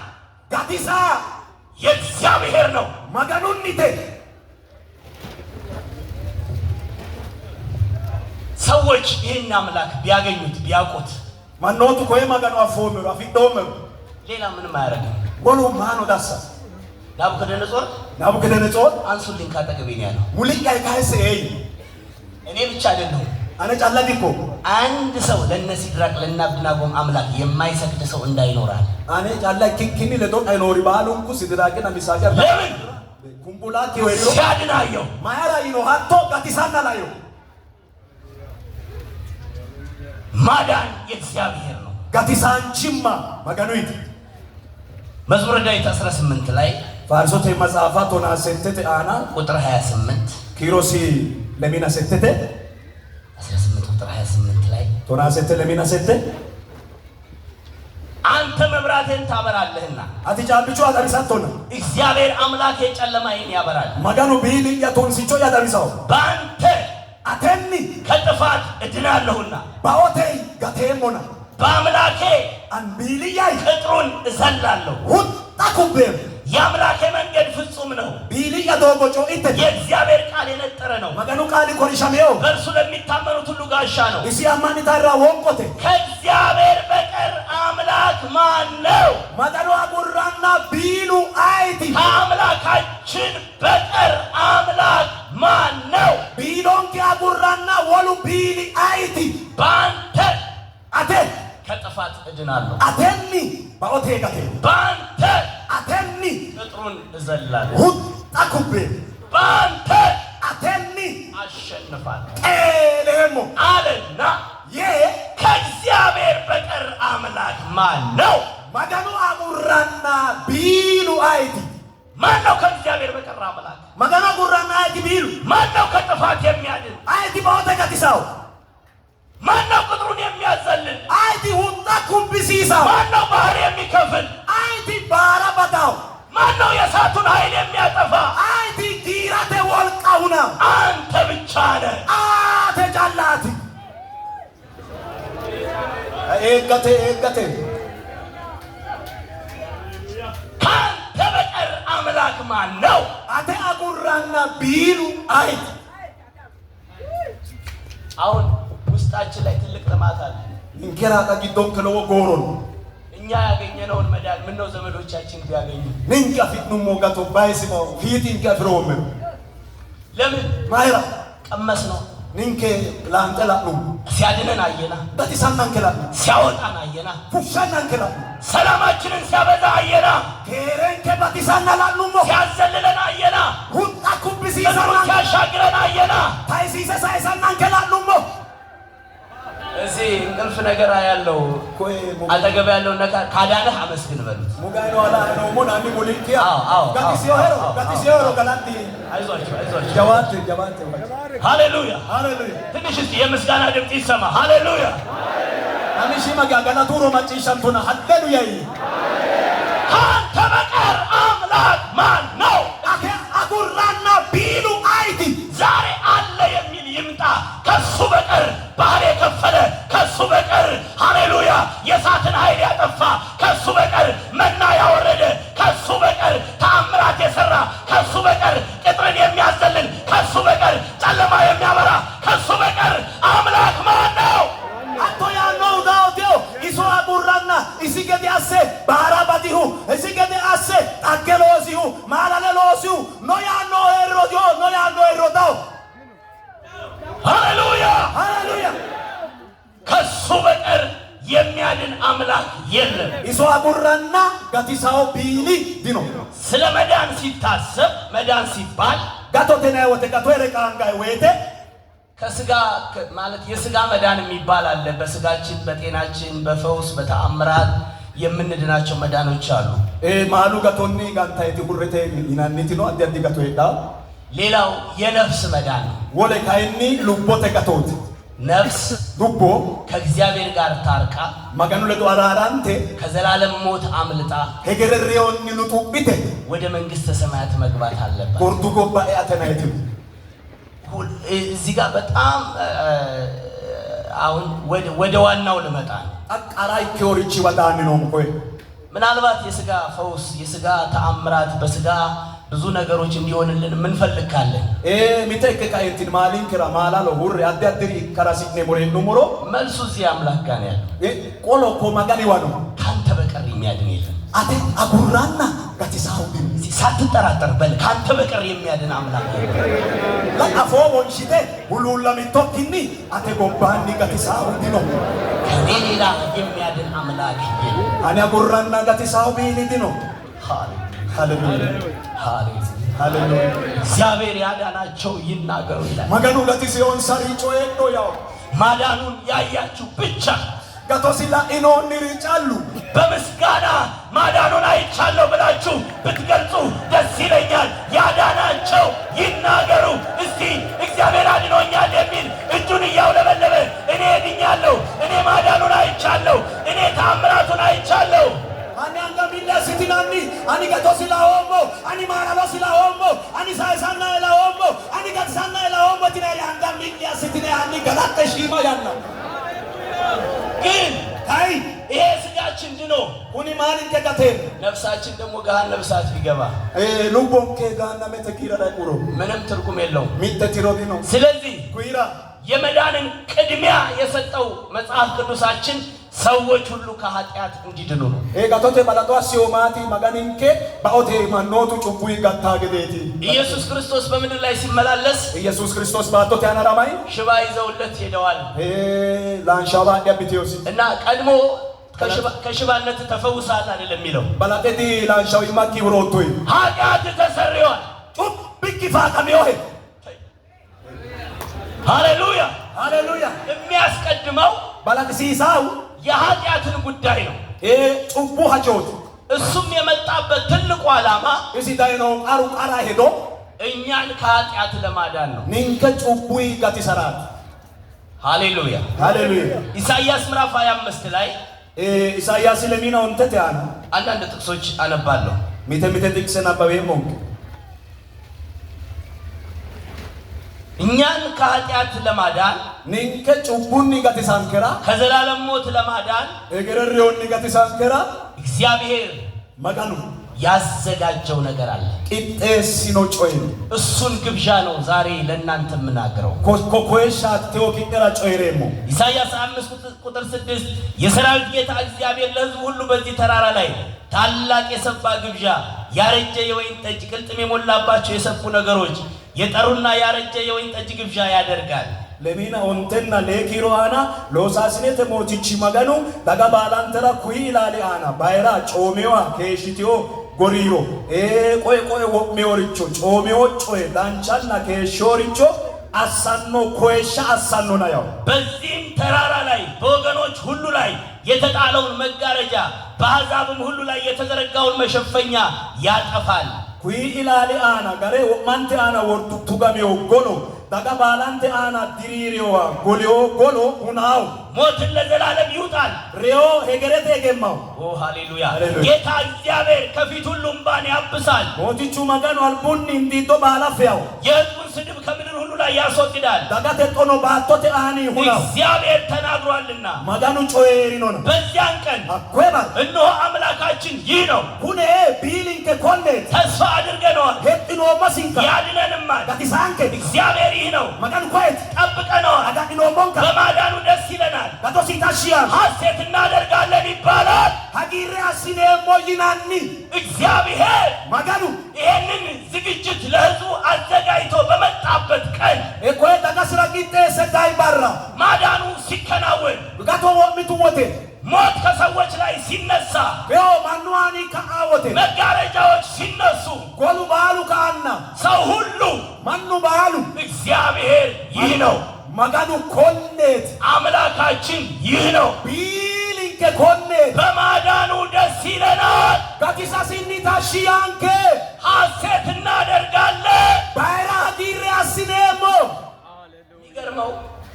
ጋቲሳ የእግዚአብሔር ነው። መጋኑኒቴ ሰዎች ይህን አምላክ ቢያገኙት ቢያውቁት ማኖቱ ኮይ መጋኑ አፎምሩ አፊዶምሩ ሌላ ምንም አያደርግም። ወሉ ማኖ ዳሳ ናቡከደነጾር አንሱልኝ ካጠገቤ ነው ያለው። ሙልቃይ ካይሰ እኔ ብቻ አይደለሁም። አነ ጫላዲኮ አንድ ሰው ለነ ሲድራቅ ለነ አብደናጎም አምላክ የማይሰግድ ሰው እንዳይኖራል። አኔ ጫላ ኪኒ ለዶን አይኖሪ ባሉንኩ ሲድራቅና ሚሳቀር ለምን ኩምቡላኪ ወይሮ ሲያድናየው ማያራ ይኖ ሀቶ ጋቲሳና ላዮ ማዳን የእግዚአብሔር ነው። ጋቲሳንቺማ መጋኑይት መዝሙረ ዳዊት 18 ላይ ፋርሶቴ መጽሐፋ ቶና ሰተተ አና ቁጥር 28 ኪሮሲ ለሚና ሰተተ 18 ቁጥር 28 ላይ ቶና ሰተተ ለሚና ሰተተ አንተ መብራቴን ታበራለህና አትጫብቹ አዳሪሳቶና እግዚአብሔር አምላክ የጨለማዬን ያበራል። መጋኑ ቢሊ ያቶንሲቾ ያዳሪሳው በአንተ አተኒ ከጥፋት እድናለሁና ባኦቴ ጋቴሞና በአምላኬ አንቢልያይ ቅጥሩን እዘላለሁ። ሁጣኩቤም የአምላኬ መንገድ ፍጹም ነው። ቢልያ ዶጎጮ ኢተ የእግዚአብሔር ቃል የነጠረ ነው። መጋኑ ቃሊ ኮሪሻሜው በእርሱ ለሚታመኑት ሁሉ ጋሻ ነው። እሲ አማኒታራ ወንቆቴ ከእግዚአብሔር በቀር አምላክ ማን ነው? መጋኑ አጉራና ቢሉ አይቲ ከአምላካችን በቀር አምላክ ማን ነው? ቢሎንኪ አጉራና ወሉ ቢሊ አይቲ በአንተ አቴ ከጥፋት እድናለሁ። አቴኒ ባኦቴ ጋቴ በአንተ አቴኒ ቅጥሩን እዘላለሁ። ሁጣኩቤ በአንተ አቴኒ አሸንፋለሁ ኤሌሞ አለና ከእግዚአብሔር በቀር አምላክ ማን ነው? መጋኑ አጉራና ቢሉ አይቲ ማን ነው ከእግዚአብሔር በቀር አምላክ? መጋኑ አጉራና አይቲ ቢሉ ማን ነው ከጥፋት የሚያድን? አይቲ ባኦቴ ጋቲሳው ማን ነው ቅጥሩን የሚያዘልን? አይቲ ሁጣኩብሲሳ ማን ነው ባህር የሚከፍል? አይቲ ባራ በታው ማን ነው የእሳቱን ኃይል የሚያጠፋ? አይቲ ጊራቴ ወልቃውና አንተ ብቻ ነህ። አቴ ጫላቲ ኤገቴ ከአንተ በቀር አምላክ ማን ነው? አቴ አጉራና ቢሉ አይቲ አሁን ውስጣችን ላይ ትልቅ ጥማት አለ። እንከራ ቀጊዶን ከለወ ጎሮን እኛ ያገኘነውን መዳን ምን ነው ዘመዶቻችን ቢያገኙ? ንንካ ፊትኑ ሞጋቶ ባይሲሞ ፊቲን ከፍሮም ለምን ማይራ ቀመስ ነው? ንንኬ ላንጠላ ነው ሲያድነን አየና፣ በቲሳናን ከላ ሲያወጣን አየና፣ ፉሻናን ከላ ሰላማችንን ሲያበዛ አየና፣ ኬረን ከበቲሳና ላሉሞ ሲያዘልለን አየና፣ ሁጣ ሲያሻግረን አየና እዚህ እንቅልፍ ነገር ያለው አጠገብ ያለው ነገር ካዳነህ አመስግን በሉት። ሃሌሉያ ትንሽ እስቲ የምስጋና ድምፅ ይሰማ። ሃሌሉያ ካንተ በቀር አምላክ ማን ነው? አጉራና ቢሉ አይቲ ዛሬ አለ የሚል ይምጣ። ከሱ በቀር ባህር የከፈለ ከሱ በቀር ሃሌሉያ የእሳትን ኃይል ያጠፋ ከሱ በቀር መና ያወረደ ከሱ በቀር ተአምራት የሰራ ከሱ በቀር ቅጥርን የሚያዘልን ከሱ በቀር ጨለማ የሚያበራ ከሱ በቀር አምላክ ማን ነው? አቶ ያለው ዳውቴው ኢሶ አጉራና ኢሲገዲ አሴ ባራባዲሁ ኢሲገዲ አሴ ታገሎሲሁ ማራለሎሲሁ ኖ ያኖ ኤሮዲዮ ኖ ያኖ ኤሮዳው ሃሌሉያ ሃሌሉያ ከሱ በቀር የሚያድን አምላክ የለም። ኢሶ አጉራና ጋቲሳው ቢሊ ዲኖ ስለ መዳን ሲታሰብ መዳን ሲባል ጋቶቴና ወተጋቶ ረቃንጋይ ወይቴ ከስጋ ማለት የስጋ መዳን የሚባል አለ። በስጋችን በጤናችን በፈውስ በተአምራት የምንድናቸው መዳኖች አሉ። ማሉ ጋቶኒ ጋንታይቲ ጉርቴ ኢናኒቲ ነው አዲ ጋቶ ይዳ ሌላው የነፍስ መዳን ነው። ወለ ካይኒ ሉቦቴ ጋቶት ነፍስ ሉቦ ከእግዚአብሔር ጋር ታርቃ ማጋኑ ለጧራራንቴ ከዘላለም ሞት አምልጣ ሄገረሪዮኒ ሉጡቢቴ ወደ መንግስተ ሰማያት መግባት አለባት። ኮርቱ ጎባ ያተናይቲ እዚህ ጋር በጣም አሁን ወደ ዋናው ልመጣ ነው። አቃራይ ኪዮሪቺ ወዳኒ ነው ቆይ ምናልባት የስጋ ፈውስ የስጋ ተአምራት በስጋ ብዙ ነገሮች እንዲሆንልን ምን ፈልካለን? ሚተክ ካይንቲን ማሊን ክራ ማላሎ ሁር አዲያድሪ ከራሲኔ ሞሬ ኑምሮ መልሱ እዚህ አምላክ ጋር ያለው ቆሎ ኮማጋኒ ዋኑ ካንተ በቀር የሚያድን የለም። አቴ አጉራና ጋቲሳው ቢል ሳትጠራጠር በል ካንተ በቀር የሚያድን አምላክ የለም። ለአፎ ወንሽቴ ሁሉ ለሚቶኪኒ አቴ ጎባኒ ጋቲሳው ዲኖ ከኔ ሌላ የሚያድን አምላክ የለም። አኔ አጉራና ጋቲሳው ቢል ዲኖ ሃሌሉያ ሃሌሉያ እግዚአብሔር ያዳናቸው ይናገሩ ይላል። ማጋኑ ለቲሲዮን ሰሪጮ የዶ ያው ማዳኑን ያያችሁ ብቻ ጋቶሲላ ኢኖኒ ሪጫሉ በምስጋና ማዳኑን አይቻለሁ ብላችሁ ብትገልጹ ደስ ይለኛል። ያዳናቸው ይናገሩ እስቲ እግዚአብሔር አድኖኛል የሚል እጁን እያውለበለበ እኔ ድኛለሁ፣ እኔ ማዳኑን አይቻለሁ፣ እኔ ተአምራቱን አይቻለሁ። አኒ አንጋሚላ ሲቲናኒ አኒ ጋቶሲላ ሆሞ አኒ ማራሎ ሲላ ሆሞ አኒ ሳይሳና ኢላ ሆሞ አኒ ጋትሳና ኢላ ሆሞ ቲናሪ አንጋሚላ ሲቲና አኒ ገላተሺማ ያና ግን አይ ይሄ ስጋችን ድኖ ሁኒ ማሊን ከጋቴ ነፍሳችን ደግሞ ገሃነመ እሳት ቢገባ ሉቦን ከጋናመ ተኪራ ዳቁሮ ምንም ትርጉም የለውም። ሚተቲሮዲ ነው። ስለዚህ ኩይራ የመዳንን ቅድሚያ የሰጠው መጽሐፍ ቅዱሳችን ሰዎች ሁሉ ከኃጢአት እንዲድኑ ነው። ጋቶቴ ባላቷ ሲዮማቲ ማጋኒንኬ ባኦቴ ማኖቱ ጩቡይ ጋታ ገዴቲ ኢየሱስ ክርስቶስ በምድር ላይ ሲመላለስ ኢየሱስ ክርስቶስ ባቶቴ አናራማይ ሽባ ይዘውለት ሄደዋል። ላንሻባ ያቢቴዎስ እና ቀድሞ ከሽባነት ተፈውሳል አይደለም የሚለው ባላቴዲ ላንሻው ይማኪ ብሮቶይ ኃጢአት ተሰርዮአል። ጩብ ቢኪፋ ቀሚዮሄ ሃሌሉያ ሃሌሉያ የሚያስቀድመው ባላትሲሳው የኃጢአትን ጉዳይ ነው። ጩቡ ሀቾት እሱም የመጣበት ትልቁ ዓላማ እሲ ዳይኖ አሩ ቃራ ሄዶ እኛን ከኃጢአት ለማዳን ነው። ኒንከ ጩቡይ ጋቲሰራት ሃሌሉያ ሃሌሉያ ኢሳይያስ ምዕራፍ 25 ላይ ኢሳይያስ ለሚናው እንተት ያና አንዳንድ ጥቅሶች አነባለሁ። ሚተ ጥቅስና በቤሞን እኛን ከኃጢአት ለማዳን ኒንከ ጩቡኒ ጋቲሳንከራ ከዘላለም ሞት ለማዳን እገረሪዮኒ ጋቲሳንከራ እግዚአብሔር መጋኑ ያዘጋጀው ነገር አለ። ቂጤሲኖ ጮይ እሱን ግብዣ ነው ዛሬ ለእናንተ የምናገረው። ኮኮኮሻ ቴዎኪራ ጮይሬሞ ኢሳይያስ 5 ቁጥር 6 የሰራዊት ጌታ እግዚአብሔር ለሕዝቡ ሁሉ በዚህ ተራራ ላይ ታላቅ የሰባ ግብዣ ያረጀ የወይን ጠጅ ቅልጥም የሞላባቸው የሰፉ ነገሮች የጠሩና ያረጀ የወይን ጠጅ ግብዣ ያደርጋል። ለሚና ኦንተና ለኪሮአና ሎሳስኔተ ሞቲቺ ማጋኑ ዳጋ ባላንተራ ኩይላሊ አና ባይራ ጮሜዋ ከሽቲዮ ጎሪሮ ቆይ ወሚወርቾ ጮሜዎቾ ዳንቻና ከሾሪቾ አሳኖ ኮይሻ አሳኖ ነው ያው በዚህም ተራራ ላይ በወገኖች ሁሉ ላይ የተጣለውን መጋረጃ በአሕዛብም ሁሉ ላይ የተዘረጋውን መሸፈኛ ያጠፋል። ኩይ ኢላሊ አና ጋሬ ወማንተ አና ወርቱ ቱጋሜው ጎሎ ዳጋ ባላንተ አና ዲሪሪዋ ጎሊዮ ጎሎ ሁናው ሞትን ለዘላለም ይውጣል። ሪዮ ሄገረቴ ገማው ሃሌሉያ ጌታ እግዚአብሔር ከፊት ሁሉ እንባን ያብሳል። ሞቲቹ መጋኑ አልቡኒ እንዲቶ ባላፊያው የሕዝቡን ስድብ ከምድር ሁሉ ላይ ያስወግዳል። ዳጋ ተቆኖ ባቶቴ አኒ ሁናው እግዚአብሔር ተናግሯልና መጋኑ ጮሪኖ ነው። በዚያን ቀን አቆባ እነሆ አምላካችን ይህ ነው ሁኔ ቢሊንከ ኮኔ ተስፋ አድርገነዋል ሄጥኖ ማሲንካ ያድነንማል። ጋቲሳንከ እግዚአብሔር ይህ ነው መጋኑ ኮይት ጠብቀነዋል። አጋዲኖ ሞንካ በማዳኑ ደስ ይለናል ጋቶሲታሺያ ሐሴት እናደርጋለን ይባላል። ሀጊሬ አሲኔ ሞይናኒ እግዚአብሔር መጋኑ ይህንን ዝግጅት ለሕዝቡ አዘጋጅቶ በመጣበት ቀን ኤኮዬ ዳጋስራ ጊጤ ሰዳይ ባራ ማዳኑ ሲከናወን ጋቶ ወሚቱ ሞቴ ሞት ከሰዎች ላይ ሲነሳ ቤኦ ማኑዋኒ ከአወቴ መጋረጃዎች ሲነሱ ጎሉ ባሉ ከአና ሰው ሁሉ ማኑ ባሉ እግዚአብሔር ይህ ነው መጋኑ ኮኔት አምላካችን ይህ ነው ቢሊንከ ኮኔት በማዳኑ ደስ ይለናል። ጋቲሳ ሲኒታሺያንከ ሐሴት እናደርጋለን። ባይራ ሀጊሬ አሲኔሞ ይገርመው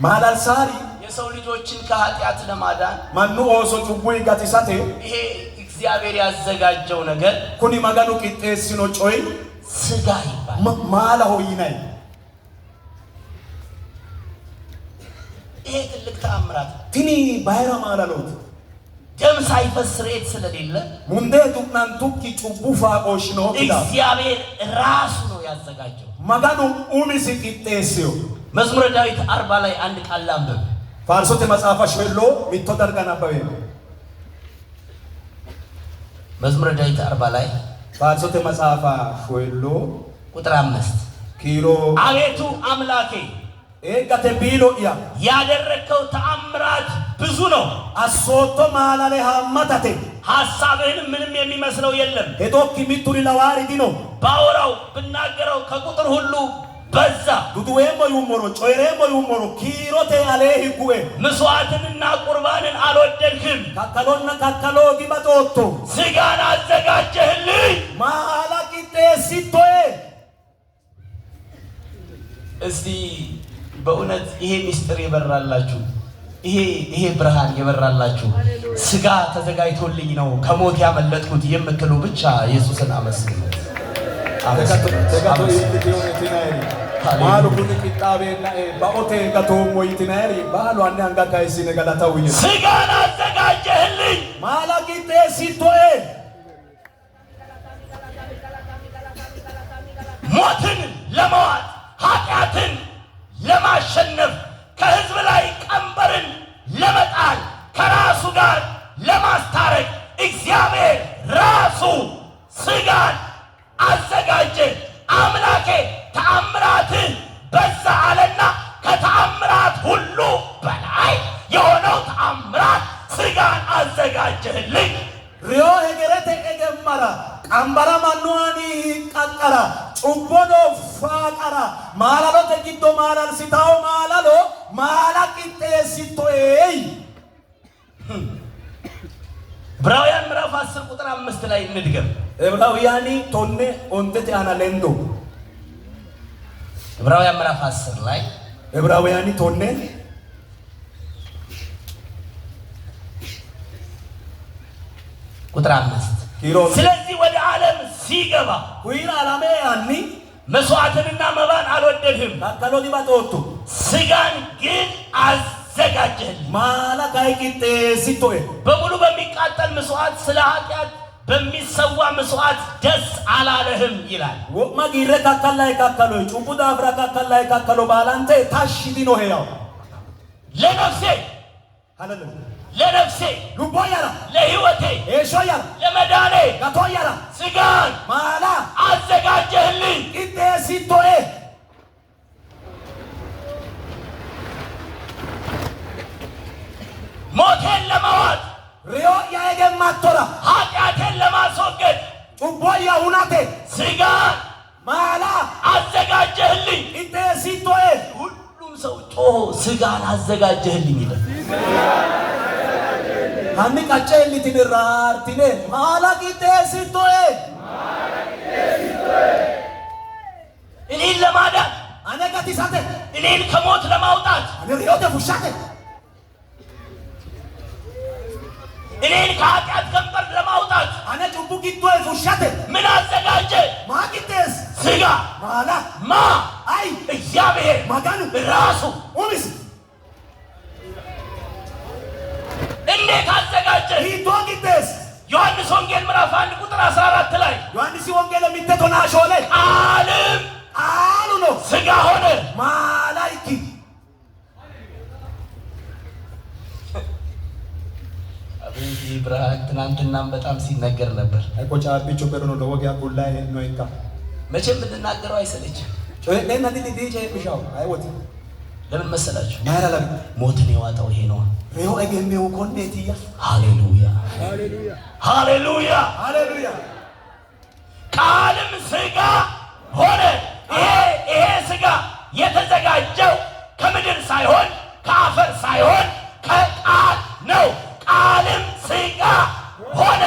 ማላልሳሪ የሰው ልጆችን ከኃጢአት ለማዳን ማኑ ኦሶ ጩቡይ ጋቲሳቴ ይሄ እግዚአብሔር ያዘጋጀው ነገር ኩኒ መጋኑ ቂጤሲኖ ጮይ ስጋ ይባላል። ማላ ሆይናይ ይሄ ትልቅ ተአምራት ቲኒ ባይራ ማላሎት ደም ሳይፈስ ርኤት ስለሌለ ሙንዴ ዱቅናን ቱኪ ጩቡ ፋቆሽ ነው እግዚአብሔር ራሱ ነው ያዘጋጀው። መጋኑ ኡሚሲ ቂጤሲዮ መዝሙረ ዳዊት 40 ላይ አንድ ቃል አንብብ። ፋርሶቴ መጽሐፈ ሾሎ ሚቶ ደርጋና በበ መዝሙረ ዳዊት 40 ላይ ፋርሶቴ መጽሐፈ ሾሎ ቁጥር 5 ኪሎ አቤቱ አምላኬ ኤጋቴ ቢሎ ያ ያደረከው ተአምራት ብዙ ነው። አሶቶ ማላሌ ሐማታቴ ሐሳብህን ምንም የሚመስለው የለም። ሄቶኪ ሚቱሪ ለዋሪ ዲኖ ባወራው ብናገረው ከቁጥር ሁሉ በዛ። ዱዱዌሞ ዩሞሮ ጮይሬሞ ዩሞሮ ኪሮቴ አሌሂ ጉዌ መስዋዕትንና ቁርባንን አልወደድህም። ካካሎና ካካሎ ጊባቶቶ ስጋን አዘጋጀህልኝ። ማላ ቂጤሲቶዬ እስቲ በእውነት ይሄ ሚስጥር የበራላችሁ ይሄ ብርሃን የበራላችሁ ስጋ ተዘጋጅቶልኝ ነው ከሞት ያመለጥኩት የምትሉ ብቻ ኢየሱስን አመስግኑ። ማሉ ኩኒ ቂጣቤና ባኦቴ ጋቶ ሞይቲናሪ ባሉ አን አንጋካይሲ ነገላታውኝ ስጋን አዘጋጀህልኝ። ማላ ቂጤሲቶዬ ሞትን ለመዋጥ ኃጢአትን ለማሸነፍ ከሕዝብ ላይ ቀንበርን ለመጣል ከራሱ ጋር ለማስታረቅ እግዚአብሔር ራሱ ስጋን አዘጋጀ። አምላኬ ተአምራትን በዛ አለና ከተአምራት ሁሉ በላይ የሆነው ተአምራት ስጋን አዘጋጀህልኝ። ሪዮ ሄገረቴ ኤገመራ ቀንበራ ማኑዋኒ ቀቀራ ጩቦኖ ፋቀራ ማላሎ ተጊዶ ማላል ሲታው ማላሎ ማላ ቂጤሲቶዬ ዕብራውያን ምዕራፍ 10 ቁጥር 5 ላይ እንድገም። ዕብራውያኒ ቶኔ ኦንቴቴ አናሌንዶ ዕብራውያን ምዕራፍ 10 ላይ ዕብራውያኒ ቶኔ ቁጥር 5 ስለዚህ ወደ ዓለም ሲገባ ኩይራ አላሜ ያኒ መስዋዕትንና መባን አልወደድህም፣ ካካሎ ዲባቶቱ ስጋን ግን አዘጋጀህልኝ። ማላ ካይ ቂጤሲቶዬ በሙሉ በሚቃጠል መስዋዕት ስለ ኃጢአት በሚሰዋ መስዋዕት ደስ አላለህም ይላል። ወማ ጊሬ ካካላይ ካካሎ ጩቡ ዳፍራ ካካላይ ካካሎ ባላንቴ ታሽዲኖ ሄያው ለነፍሴ ሃሌሉያ ለነፍሴ ሉቦያራ ለሕይወቴ ኤሾያራ ለመዳኔ ጋቶያራ ስጋን ማላ አዘጋጀህልኝ። ቂጤሲቶዬ ሞቴን ለመዋጥ ሪዮ ያየገማቶራ ኃጢአቴን ለማስወገድ ጩቦያ ሁናቴ ስጋ ማላ አዘጋጀህልኝ ኢቴ ሲቶዬ ሁሉም ሰው ጮሆ ስጋን አዘጋጀህልኝ ይላል። አንኒ ቀጨሊ ትንራርቲኔ ማላ ኢቴ ሲቶዬ እኔን ለማዳን አነ ጋቲሳቴ እኔን ከሞት ለማውጣት አነ ሪዮቴ ፉሻቴ እኔን ከኃጢአት ቀንበር ለማውጣት አነ ጩቡ ጊቶዬ ፉሻቴ ምን አዘጋጀ? ማቂቴስ ስጋ ማላ ማ አይ እግዚአብሔር ማጋኑ ራሱ ኡሚስ እንዴት አዘጋጀ? ሂቶ ጊቴስ ዮሐንስ ወንጌል ምዕራፍ 1 ቁጥር 14 ላይ ዮሐንስ ወንጌል ሚተቶና ሾለ ቃልም አሉ ነው ስጋ ሆነ ማላይኪ አቤት ብርሃን ትናንትናም በጣም ሲነገር ነበር። አይቆጫ ቢቾ በረኖ ለወጊያ ጉላይ ነው እንካ መቼም ብንናገረው አይሰለችም። ጮኔና ዲጂ ቢሻው አይወት ለምን መሰላችሁ? ማራላ ሞትን የዋጠው ይሄ ነው። ሬው አገሜው ኮንዴቲያ ሃሌሉያ ሃሌሉያ ሃሌሉያ ሃሌሉያ ቃልም ስጋ ሆነ። ይሄ ስጋ የተዘጋጀው ከምድር ሳይሆን ከአፈር ሳይሆን ከቃል ነው። ቃልም ስጋ ሆነ።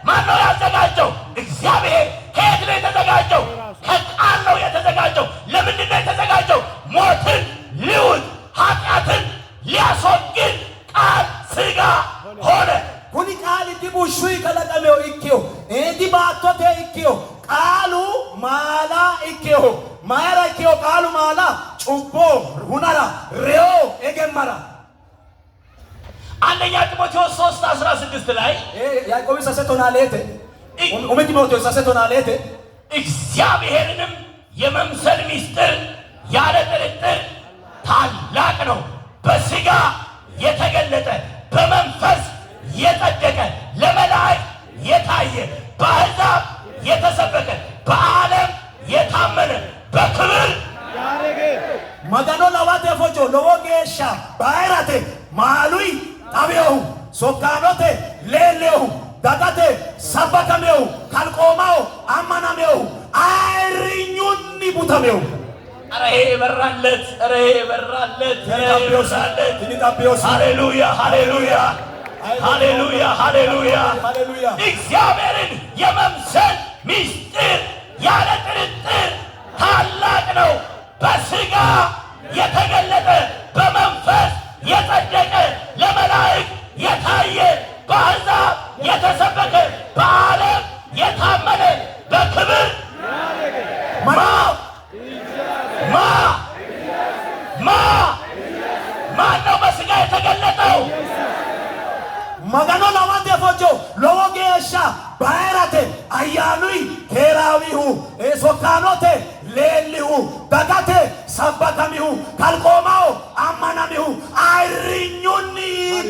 ማን ነው ያዘጋጀው? እግዚአብሔር። ከየት ነው የተዘጋጀው? ከቃል ነው የተዘጋጀው። ለምንድን ነው የተዘጋጀው? ሞትን ሊውጥ ኃጢአትን ሊያስወግድ ቃል ስጋ ሆነ። ኩኒ ቃል ዲቡሹይ ከለቀሜው ኢኪዮ ኤዲ ባቶቴ ኢኪዮ ቃሉ ማላ ኢኪዮ ማራ ኢኪዮ ቃሉ ማላ ጩቦ ሁናራ ሬዮ ኤገማራ አንደኛ ጢሞቴዎስ 3:16 ላይ ያዕቆብ ሰሰቶናሌቴ ኡመ ጢሞቴዎስ ሰሰቶናሌቴ እግዚአብሔርንም የመምሰል ምስጢር ያለ ጥርጥር ታላቅ ነው፣ በስጋ የተገለጠ በመንፈስ የጸደቀ ለመላእክት የታየ በአሕዛብ የተሰበከ በዓለም የታመነ በክብር መጋኖ ለዋቴ ፎጆ ለወጌሻ ባይራቴ ማሉይ ጣቢያው ሶካኖቴ ሌሌው ዳጋቴ ሰበከሜው ካልቆማው አማናሜው አይሪኙኒ ቡተሜው አረ በራለት አረ በራለት ጣቢዮስ ሃሌሉያ ሃሌሉያ ሃሌሉያ ሃሌሉያ ሃሌሉያ እግዚአብሔርን የመምሰል ምስጢር ያለ ጥርጥር ታላቅ ነው፣ በስጋ የተገለጠ በመንፈስ የጸደቀ ለመላእክት የታየ በአሕዛብ የተሰበከ በዓለም የታመነ በክብር ማን ነው በስጋ የተገለጠው? መጋኖ ለዋቴ ፎጆ ለወጌሻ ባይራቴ አያኑይ ኬራዊሁ ሶካኖቴ ሌሊሁ ዳጋቴ ሰበከሚሁ ካልቆማው አማናሚሁ አይሪኙኒ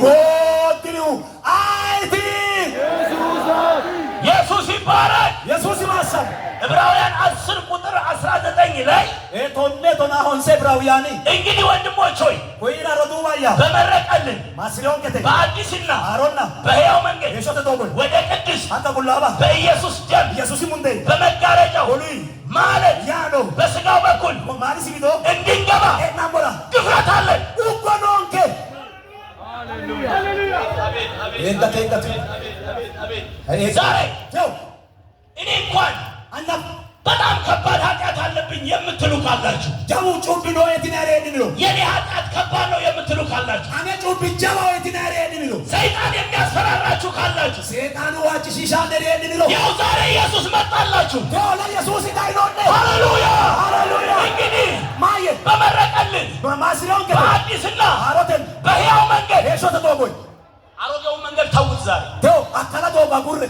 ጎድኒሁ አይቲ ኢየሱስ ይባረክ። ኢየሱስ ይማሰብ ዕብራውያን 10 ቁጥር 19 ላይ ቶኔ ቶና ሆንሴ ብራውያኒ እንግዲህ ወንድሞች ሆይ ወይና ረዱባያ በመረቀልን ማስሪውን ከተ በአዲስና አሮና በሕያው መንገድ የሾተ ቶጎል ወደ ቅድስ አንተ ጉላባ በኢየሱስ ደም ኢየሱስ ሙንዴ በመጋረጃው ሆሉይ ማለት ያኖ በስጋው በኩል ማሪሲ ቢዶ እንድንገባ ኤናሞራ ድፍረት አለን። ኡቆኖንኬ ኤንዳቴ ኤንዳቴ ዛሬ ው እኔ እንኳን አንዳ በጣም ከባድ ኃጢአት አለብኝ የምትሉ ካላችሁ ጃው ጩብኖ የቲናሬ እንድሎ የኔ ኃጢአት ከባድ ነው የምትሉ ካላችሁ አኔ ጩብ ጃው የቲናሬ እንድሎ ሰይጣን የሚያስፈራራችሁ ካላችሁ ሰይጣኑ ዋጭ ሺሻ እንደሬ እንድሎ ያው ዛሬ ኢየሱስ መጣላችሁ። ቶላ ኢየሱስ ይታይኖነ ሃሌሉያ ሃሌሉያ እንግዲህ ማየ በመረቀልን በማስሪውን ከተ በአዲስና አሮተን በሕያው መንገድ የሾተ ቶጎል አሮጌውን መንገድ ተውት። ዛሬ ተው አካላ ቶ ባጉር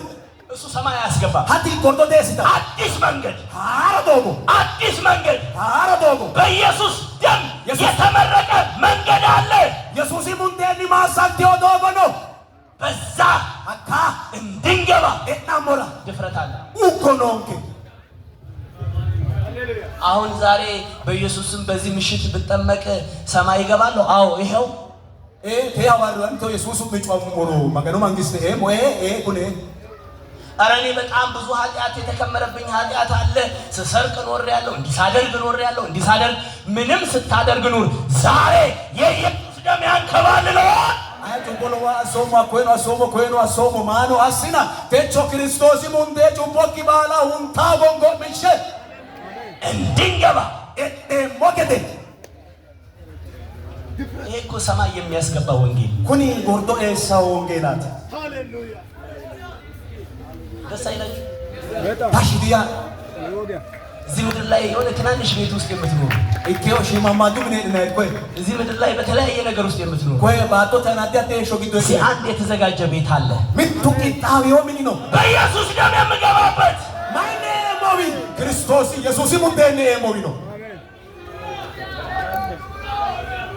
እሱ ሰማይ አያስገባ። ሀቲ ጎርዶ ደስታ አዲስ መንገድ አሮቶጎ አዲስ መንገድ አሮቶጎ በኢየሱስ ደም የተመረቀ መንገድ አለ። ኢየሱስ ሙንዴኒ ማሳንቲዮ ቶጎኖ በዛ አካ እንድንገባ ኤናሞራ ድፍረት አለ። ኡኮኖንኬ አሁን ዛሬ በኢየሱስም በዚህ ምሽት ብጠመቅ ሰማይ ይገባለሁ። አዎ ይሄው ተያዋሩ አንተ ኢየሱስ ምጫሙ ሞሮ ማገኑ መንግስት ሞኤ ኩኔ ኧረ እኔ በጣም ብዙ ኃጢአት የተከመረብኝ ኃጢአት አለ። ስሰርቅ ኖሬያለሁ፣ እንዲሳደርግ ኖሬያለሁ፣ እንዲሳደርግ ምንም ስታደርግ ኑር። ዛሬ የኢየሱስ ደም ያንከባልለዋል። Ayatungolo wa asomo kwenu asomo mano asina techo Kristosi munde chumboki bala unta bongo mishe endingaba mokete eko ሰማይ የሚያስገባ ወንጌል kuni gordo esa wongelat ሃሌሉያ ደስ አይላችሁ? tashidia እዚህ ምድር ላይ የሆነ ትናንሽ ቤት ውስጥ የምትኖሩ ikeo shimamadu ne kwe እዚህ ምድር ላይ በተለያየ ነገር ውስጥ የምትኖሩ kwe bato tanadia te shogido እዚህ አንድ የተዘጋጀ ቤት አለ። mitu kitawiyo minino በኢየሱስ ደም የምገባበት maine movi Kristosi Yesusi munde ne movino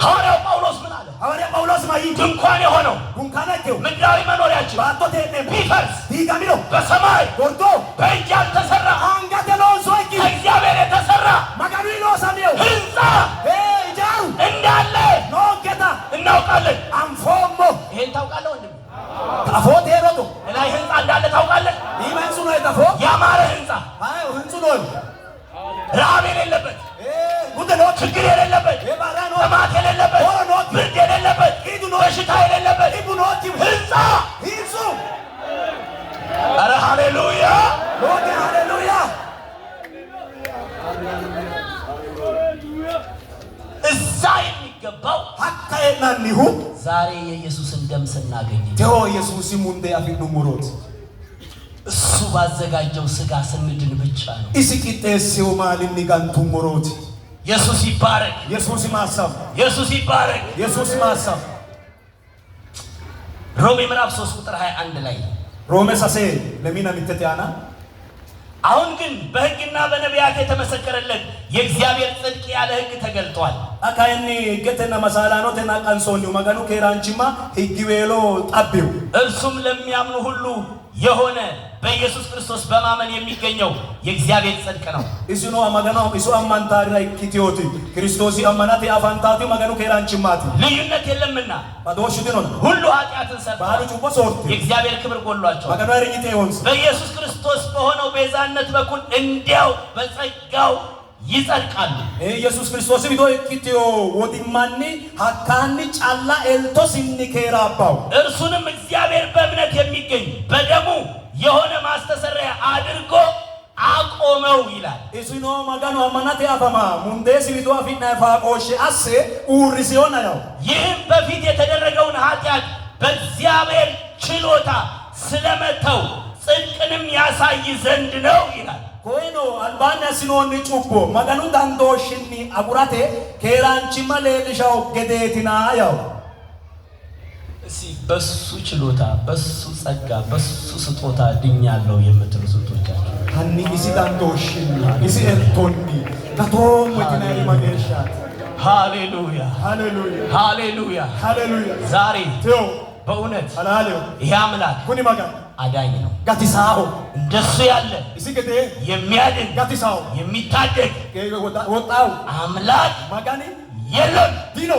ሐዋርያው ጳውሎስ ምን አለ? Hawari Paulos mai ድንኳን የሆነው kunkana keo ምድራዊ መኖሪያችን bato te ne ቢፈርስ digamino በሰማይ gordo በእጅ ያልተሰራ angate lonso iki ከእግዚአብሔር የተሰራ magarino samio ህንፃ jaru እንዳለ no keta እናውቃለን። amfomo ይሄን ታውቃለህ ወንድም? tafote roto ላይ ህንፃ እንዳለ ታውቃለህ? imensu no tafo ያማረ ህንፃ ay hensu no ረሃብ የሌለበት gude no ችግር የሌለበት barano ጥማት የሌለበት ብርድ የሌለበት በሽታ የሌለበት ibuno ti ህንፃ hinsu ኧረ ሃሌሉያ Lord hallelujah እዛ የሚገባው hakka enanihu ዛሬ የኢየሱስን ደም ስናገኝ teo Yesusi munde afidu murot እሱ ባዘጋጀው ስጋ ስንድን ብቻ ነው። isikitesiu malini gantu murot ኢየሱስ ይባረክ፣ Yesusi masam ኢየሱስ ይባረክ። Yesusi masam ሮሜ ምዕራፍ 3 ቁጥር 21 ላይ Rome sase lemina mitetiana አሁን ግን በሕግና በነቢያት የተመሰከረለት የእግዚአብሔር ጽድቅ ያለ ሕግ ተገልጧል። akaini getena masalano tena kansoni maganu keranchima higiwelo tabbiu እርሱም ለሚያምኑ ሁሉ የሆነ በኢየሱስ ክርስቶስ በማመን የሚገኘው የእግዚአብሔር ጽድቅ ነው። isino amagano isu amantari kitioti Kristosi amanati afantati maganu keranchimati ልዩነት የለምና badoshu dinon ሁሉ ኃጢአትን balu ሰርተዋል፣ chupo sorti የእግዚአብሔር ክብር ጎድሏቸዋል። maganu erinyite hons በኢየሱስ ክርስቶስ በሆነው ቤዛነት በኩል እንዲያው በጸጋው ይጸድቃሉ። Yesus Kristosi bido kitio wodimani hakani challa elto sinni kerabaw እርሱንም እግዚአብሔር በእምነት የሚገኝ በደሙ የሆነ ማስተሰሪያ አድርጎ አቆመው ይላል። isino maganu amanati afama mundesi bido afina faqoshe asse urisiona yaw ይህም በፊት የተደረገውን ኃጢአት በእግዚአብሔር ችሎታ ስለመተው ጽድቅንም ያሳይ ዘንድ ነው ይላል። koino albana sinonni chubbo maganu dandoshinni agurate keranchima lelishaw gedetina yaw እሺ በሱ ችሎታ በሱ ጸጋ በሱ ስጦታ ድኛለሁ የምትሉ ስጦታችሁ hanni isi dandoshinni isi eltonni gatom wetinari mageshat ሃሌሉያ hallelujah ሃሌሉያ። hallelujah ዛሬ teo በእውነት halaleo ይህ አምላክ kuni magan አዳኝ ነው። gatisao እንደሱ ያለ isi gede የሚያድን gatisao የሚታደግ wotaw አምላክ magani የለም። dino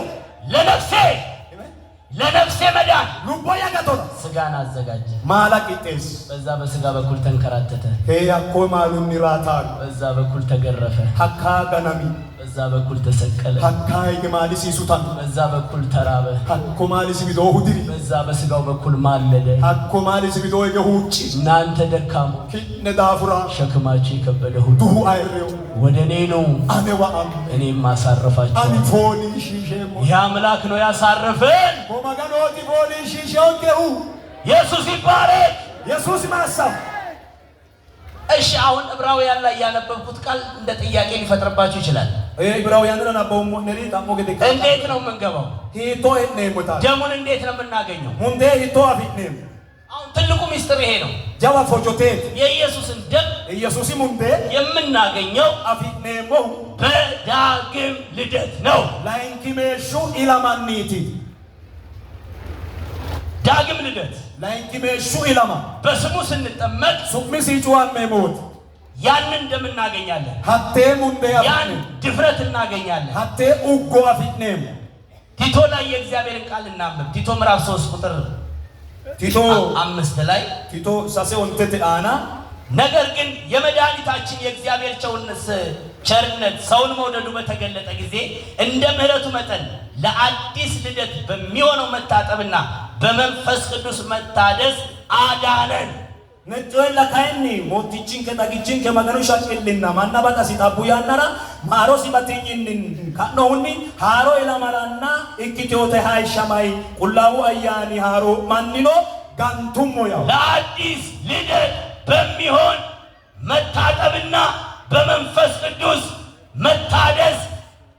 ለነፍሴ መዳን lubboya gatona ስጋን አዘጋጀ። malakites በዛ በስጋ በኩል ተንከራተተ፣ ke yakko malunni ratan በዛ በኩል ተገረፈ፣ hakka ganami በዛ በኩል ተሰቀለ፣ hakka igmalisi sutan በዛ በኩል ተራበ፣ hakko malisi bido hudiri በዛ በስጋው በኩል ማለደ። hakko malisi bido yehuchi እናንተ ደካሞ kinne dafura ሸክማችሁ የከበደ ሁሉ duhu ayreo ወደ እኔ ኑ ane wa am እኔም አሳርፋችሁ። ani foni shishemo ይህ አምላክ ነው ያሳረፈን። ko maganoti foni shishonkehu ኢየሱስ ይባረክ። Yesus masa እሺ አሁን ዕብራውያን ላይ ያነበብኩት ቃል እንደ ጥያቄ ሊፈጥርባችሁ ይችላል። ibrawiyan na bomo neri tamo gede እንዴት ነው የምንገባው? hito etne mota ደሙን እንዴት ነው የምናገኘው? munde hito afitne አሁን ትልቁ ሚስጥር ይሄ ነው። jawa fojotet የኢየሱስን ደም Yesus munde የምናገኘው afitne mo በዳግም ልደት ነው። laikimeshu ilamaniti ዳግም ልደት laikimeshu ilama በስሙ ስንጠመቅ sumisi juan memot ያንን ደም እናገኛለን። hatte munde ያን afitne ድፍረት እናገኛለን። hatte uggo afitne ቲቶ ላይ የእግዚአብሔርን ቃል እናንብብ። ቲቶ ምዕራፍ 3 ቁጥር ቲቶ 5 ላይ ቲቶ ሳሴ ወንተት አና ነገር ግን የመድኃኒታችን የእግዚአብሔር ቸርነት ሰውን መውደዱ በተገለጠ ጊዜ እንደ ምሕረቱ መጠን ለአዲስ ልደት በሚሆነው መታጠብና በመንፈስ ቅዱስ መታደስ አዳነን። ነጮላ ካይኒ ሞቲችን ከታጊችን ከመገኑ ሻቅልና ማና ባታ ሲታቡ ያናራ ማሮ ሲባቲኝን ካኖውኒ ሃሮ ኢላማራና ኢኪቲዮተ ሃይሻማይ ቁላው አያኒ ሃሮ ማንኖ ጋንቱሞ ያው ለአዲስ ልደት በሚሆን መታጠብና በመንፈስ ቅዱስ መታደስ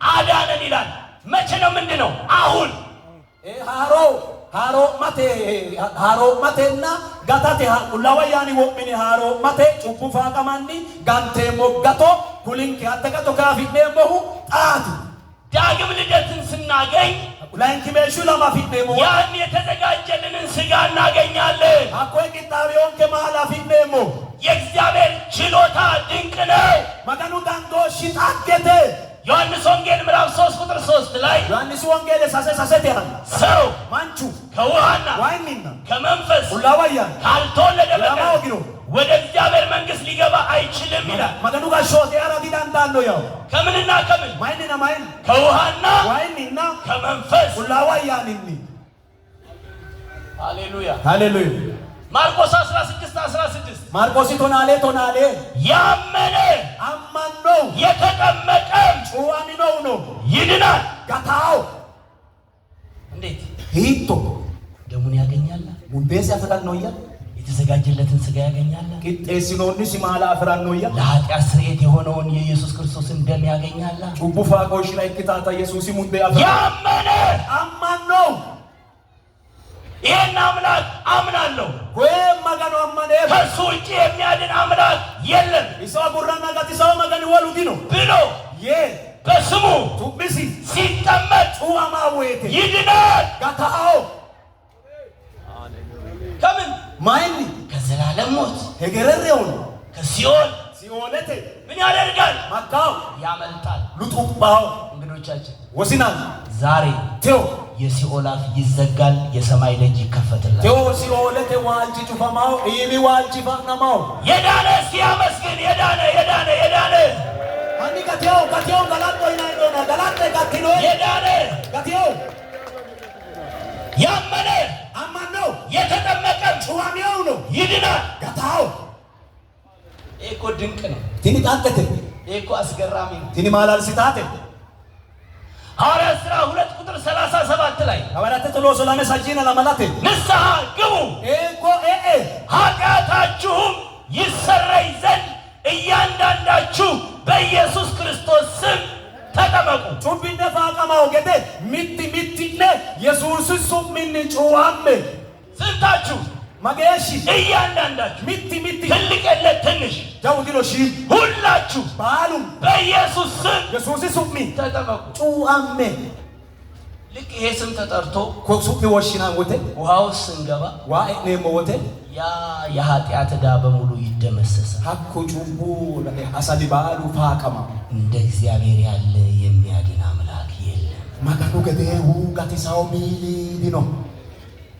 አዳነን ይላል። መቼ ነው? ምንድነው? አሁን ሃሮ ማቴና ጋታቴ ቁላዋያኒ ወሚኒ ሃሮ ማቴ ጩፉፋ ቀማኒ ጋንቴ ሞጋቶ ኩሊንክ አተቀቶ ካፊኔሞሁ ጣት ዳግም ልደትን ስናገኝ ላንኪ በሹ ለማፊኔሞ ያን የተዘጋጀልንን ስጋ እናገኛለን። አቆይ ቂጣሪዮን ከማላ ፊኔሞ የእግዚአብሔር ችሎታ ድንቅ ነው። መገኑ ዳንዶ ሽጣገተ ዮሐንስ ወንጌል ምዕራፍ 3 ቁጥር 3 ላይ ዮሐንስ ወንጌል ሳሰት ያለ ሰው ማንቹ ከውሃና ዋይኒና ከመንፈስ ሁላዋያ ካልተወለደ በቀር ወግሮ ወደ እግዚአብሔር መንግስት ሊገባ አይችልም ይላል። መገኑ ጋር ሾት ያራዲ ዳንዳሎ ያው ከምንና ከምን ማይኒና ማይን ከውሃና ዋይኒና ከመንፈስ ሁላዋያኒኒ ሃሌሉያ ሃሌሉያ ማርቆስ 16:16 ማርቆስ ቶናሌ ያመነ አማኖ የተጠመቀም ጩዋኒ ነው ይድናል። ጋታው እንዴት ሂቶ ደሙን ያገኛል? ሙንቤስ ያፈታል ነው ያ የተዘጋጀለትን ስጋ ያገኛል። ቂጤሲኖኒ ሲማላ አፍራን ነው ያ ለኃጢአት ስርየት የሆነውን የኢየሱስ ክርስቶስን ደም ያገኛል። ጩቡፋ ቆሽ ላይ ቂጣታ ኢየሱስ ሙንቤ አፍራ ያመነ አማኖ ይሄን አምላክ አምናለሁ ወይ ማጋኖ አማኔ ከሱ ውጪ የሚያድን አምላክ የለም ኢሳው ጉራና ጋቲሳው ማጋኒ ወሉዲ ነው ብሎ በስሙ ቱቢሲ ሲጠመቅ ጩዋማዌቴ ይድናል። ጋታው ከምን ማይኒ ከዘላለም ሞት ሄገረሬው ከሲኦል ሲኦለቴ ምን ያደርጋል? ማካው ያመልጣል። ሉጡባው እንግዶቻችን ወሲናል ዛሬ ቴው የሲኦል አፍ ይዘጋል፣ የሰማይ ደጅ ይከፈትላል። ቴው ሲኦለቴ ዋልጂ ጩፋማው ኢሚ ዋልጂ ባናማው የዳነ ሲያመስግን የዳነ አኒ ጋቴው ጋላጦ ይናይዶና ጋላጤ ጋቲኖ የዳነ ጋቴው ያመነ አማኖ የተጠመቀ ጩዋሚው ነው ይድናል። ጋታው እኮ ድንቅ ነው። ቲኒ ጣንተተ እኮ አስገራሚ ነው። ቲኒ ማላል ሲታተ ሐዋርያት ሥራ 2 ቁጥር 37 ላይ ሐዋርያት ጥሎ ሰላም ሳጂና ለማላተ ንስሐ ግቡ እኮ ኃጢአታችሁም ይሰረይ ዘንድ እያንዳንዳችሁ በኢየሱስ ክርስቶስ ስም ተጠመቁ። ጩቢነ ፋቀማው ገደ ሚቲነ ኢየሱስ ሱሚን ጩዋም ስንታችሁ ማገሽ እያንዳንዳችሁ ሚቲ ትልቅ የለ ትንሽ ዳውዲሎ ሺ ሁላችሁ ባሉ በኢየሱስ ስም ኢየሱስ ሱሚ ተጠመቁ። ጩዋም ልክ ይሄ ስም ተጠርቶ ኮሱኪ ወሽና ወተ ውሃው ስንገባ ዋእኔ ወተ ያ የኃጢአት ዕዳ በሙሉ ይደመሰሳል። ሀኩ ጩቡ አሳሊ ባሉ ፋቀማ እንደ እግዚአብሔር ያለ የሚያድን አምላክ የለም። ማጋኑ ገደው ጋቲሳው ሚሊ ዲኖ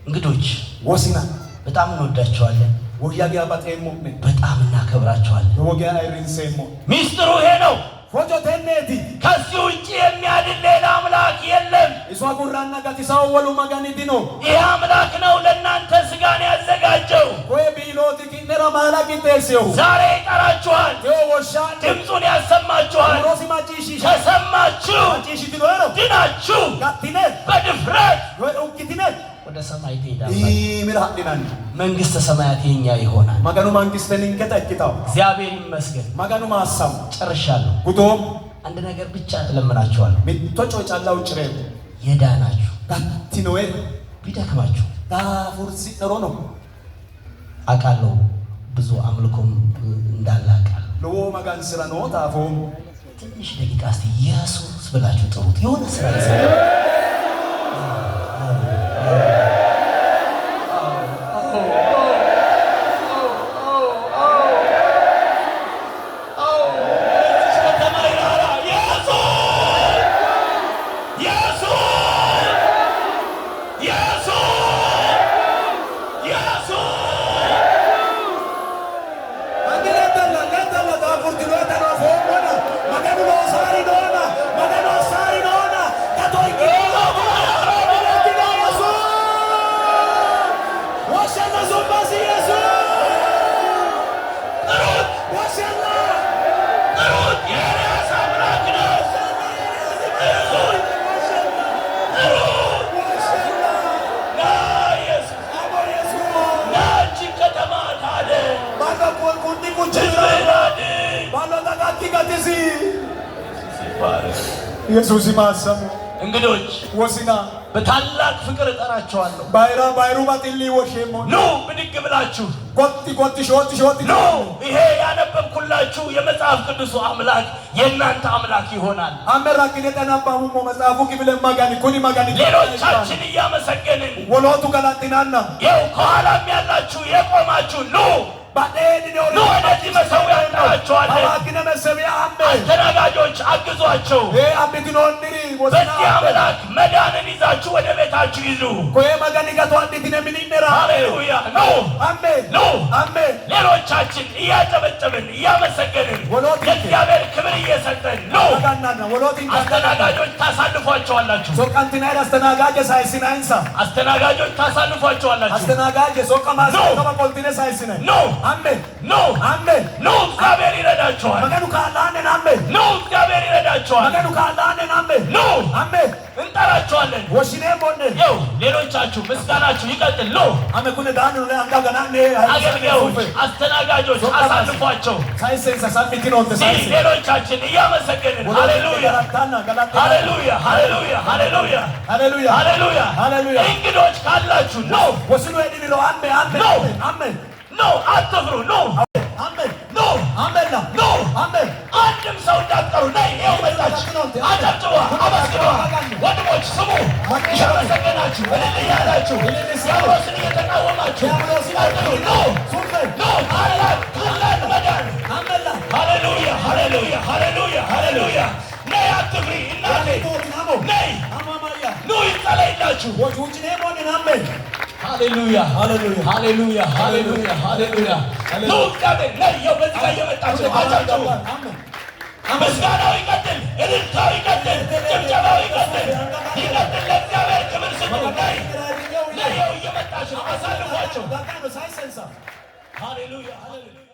እንግዶች ወሲና በጣም እንወዳቸዋለን፣ ወያጊያ ባጤሞ በጣም እናከብራቸዋለን። ወጊያ አይሪንሴሞ ሚስጥሩ ይሄ ነው። ፎጆ ተኔቲ ከዚህ ውጪ የሚያድን ሌላ አምላክ የለም። ኢሷ ጉራና ጋቲሳው ወሉ ማጋኒ ዲኖ ይህ አምላክ ነው ለእናንተ ስጋን ያዘጋጀው። ወይ ቢሎቲ ኪነራ ማላቂ ተሰው ዛሬ ይጠራችኋል፣ ወሻ ድምፁን ያሰማችኋል። ሮሲ ማጪሺ ከሰማችሁ ማጪሺ ዲኖሮ ድናችሁ ጋቲነ በድፍረት ወይ ኡኪቲነ ወደ ሰማይ ትሄዳላችሁ። ይምራዲናን መንግስተ ሰማያት የኛ ይሆናል። ማጋኑ መንግስትን እንከታኪታው እግዚአብሔር ይመስገን። ማጋኑ ማሳም ጨርሻለሁ። ጉቶም አንድ ነገር ብቻ እለምናችኋለሁ። ሚቶጮ ጫላው ጭሬ የዳናችሁ ጋቲኖዌ ቢደክማችሁ ታፉርሲ ጥሩ ነው አውቃለሁ። ብዙ አምልኮም እንዳለ አውቃለሁ። ለዎ ማጋን ስራ ነው ታፎም ትንሽ ደቂቃ እስቲ ኢየሱስ ብላችሁ ጥሩት። የሆነ ስራ ይሰራል። ኢየሱስ ማሰሙ እንግዶች ወሲና በታላቅ ፍቅር እጠራቸዋለሁ። ባይሩ ባጥሊ ወሸሞ ኑ ብድግ ብላችሁ ኮቲ ሾቲ ኑ። ይሄ ያነበብኩላችሁ የመጽሐፍ ቅዱሱ አምላክ የእናንተ አምላክ ይሆናል። አመራ ከነጠናባሙ መጽሐፉ ክብለ ማጋኒ ኩኒ ማጋኒ ሌሎቻችን እያመሰገንን ወሎቱ ገላንቲናና ይኸው ከኋላም ያላችሁ የቆማችሁ ኑ ኑ ወደዚህ መሠዊያ እንጠራቸዋለን። አስተናጋጆች አግዟቸው። በዚህ አምላክ መዳንን ይዛችሁ ወደ ቤታችሁ ይዙ። ሃሌሉያ ኑ። ሌሎቻችን እያጨበጨብን እያመሰገንን ለእግዚአብሔር ክብር እየሰጠን ኑ። አስተናጋጆች ታሳልፏቸዋላችሁ። አስተናጋጆች ታሳልፏቸዋላችሁ። ኑ አሜን ኖ አሜን ኖ እግዚአብሔር ይረዳቸዋል። መገኑ ካላነን አሜን ኖ እግዚአብሔር ይረዳቸዋል። መገኑ ካላነን አሜን ኖ አሜን እንጠራቸዋለን። ወሽኔ ቦነ ይኸው ሌሎቻችሁ ምስጋናችሁ ይቀጥል። ኖ አመኩነ ዳኑ አንጋጋናኔ አገልጋዮች፣ አስተናጋጆች አሳልፏቸው። ሳይሰንሳ ሳሚቲ ነው ተሳይሰ ሌሎቻችን እያመሰገንን ሃሌሉያ ሃሌሉያ ሃሌሉያ ሃሌሉያ ሃሌሉያ ሃሌሉያ ሃሌሉያ። እንግዶች ካላችሁ ኖ ወስኑ ይዲሎ አሜን አሜን አሜን ኖ አትፍሩ። ኖ አሜን ኖ አሜን ኖ አሜን አንድም ሰው እንዳትቀሩ። ነይ ይኸው መጣች። አጨብጭቧ፣ አመስግኗ። ወንድሞች ስሙ፣ እያመሰገናችሁ እልል እያላችሁ ዲያብሎስን እየተቃወማችሁ ኖ ኖ ታላቅ መዳን። ሃሌሉያ ሃሌሉያ ሃሌሉያ ሃሌሉያ። ነይ አትፍሪ እናቴ፣ ነይ ኑ ይጸለይላችሁ። ሃሌሉያ ሃሌሉያ ሃሌሉያ ሃሌሉያ ሃሌሉያ። ኑ እግዚአብሔር ነይ ይኸው በዚህ ጋር እየመጣችሁ አጨብጭቡ። ምስጋናው ይቀጥል፣ እልልታው ይቀጥል፣ ጭብጨባው ይቀጥል። ለእግዚአብሔር ክብር ስጡ። ነይ ይኸው እየመጣችሁ አሳልፏቸው። ሃሌሉያ ሃሌሉያ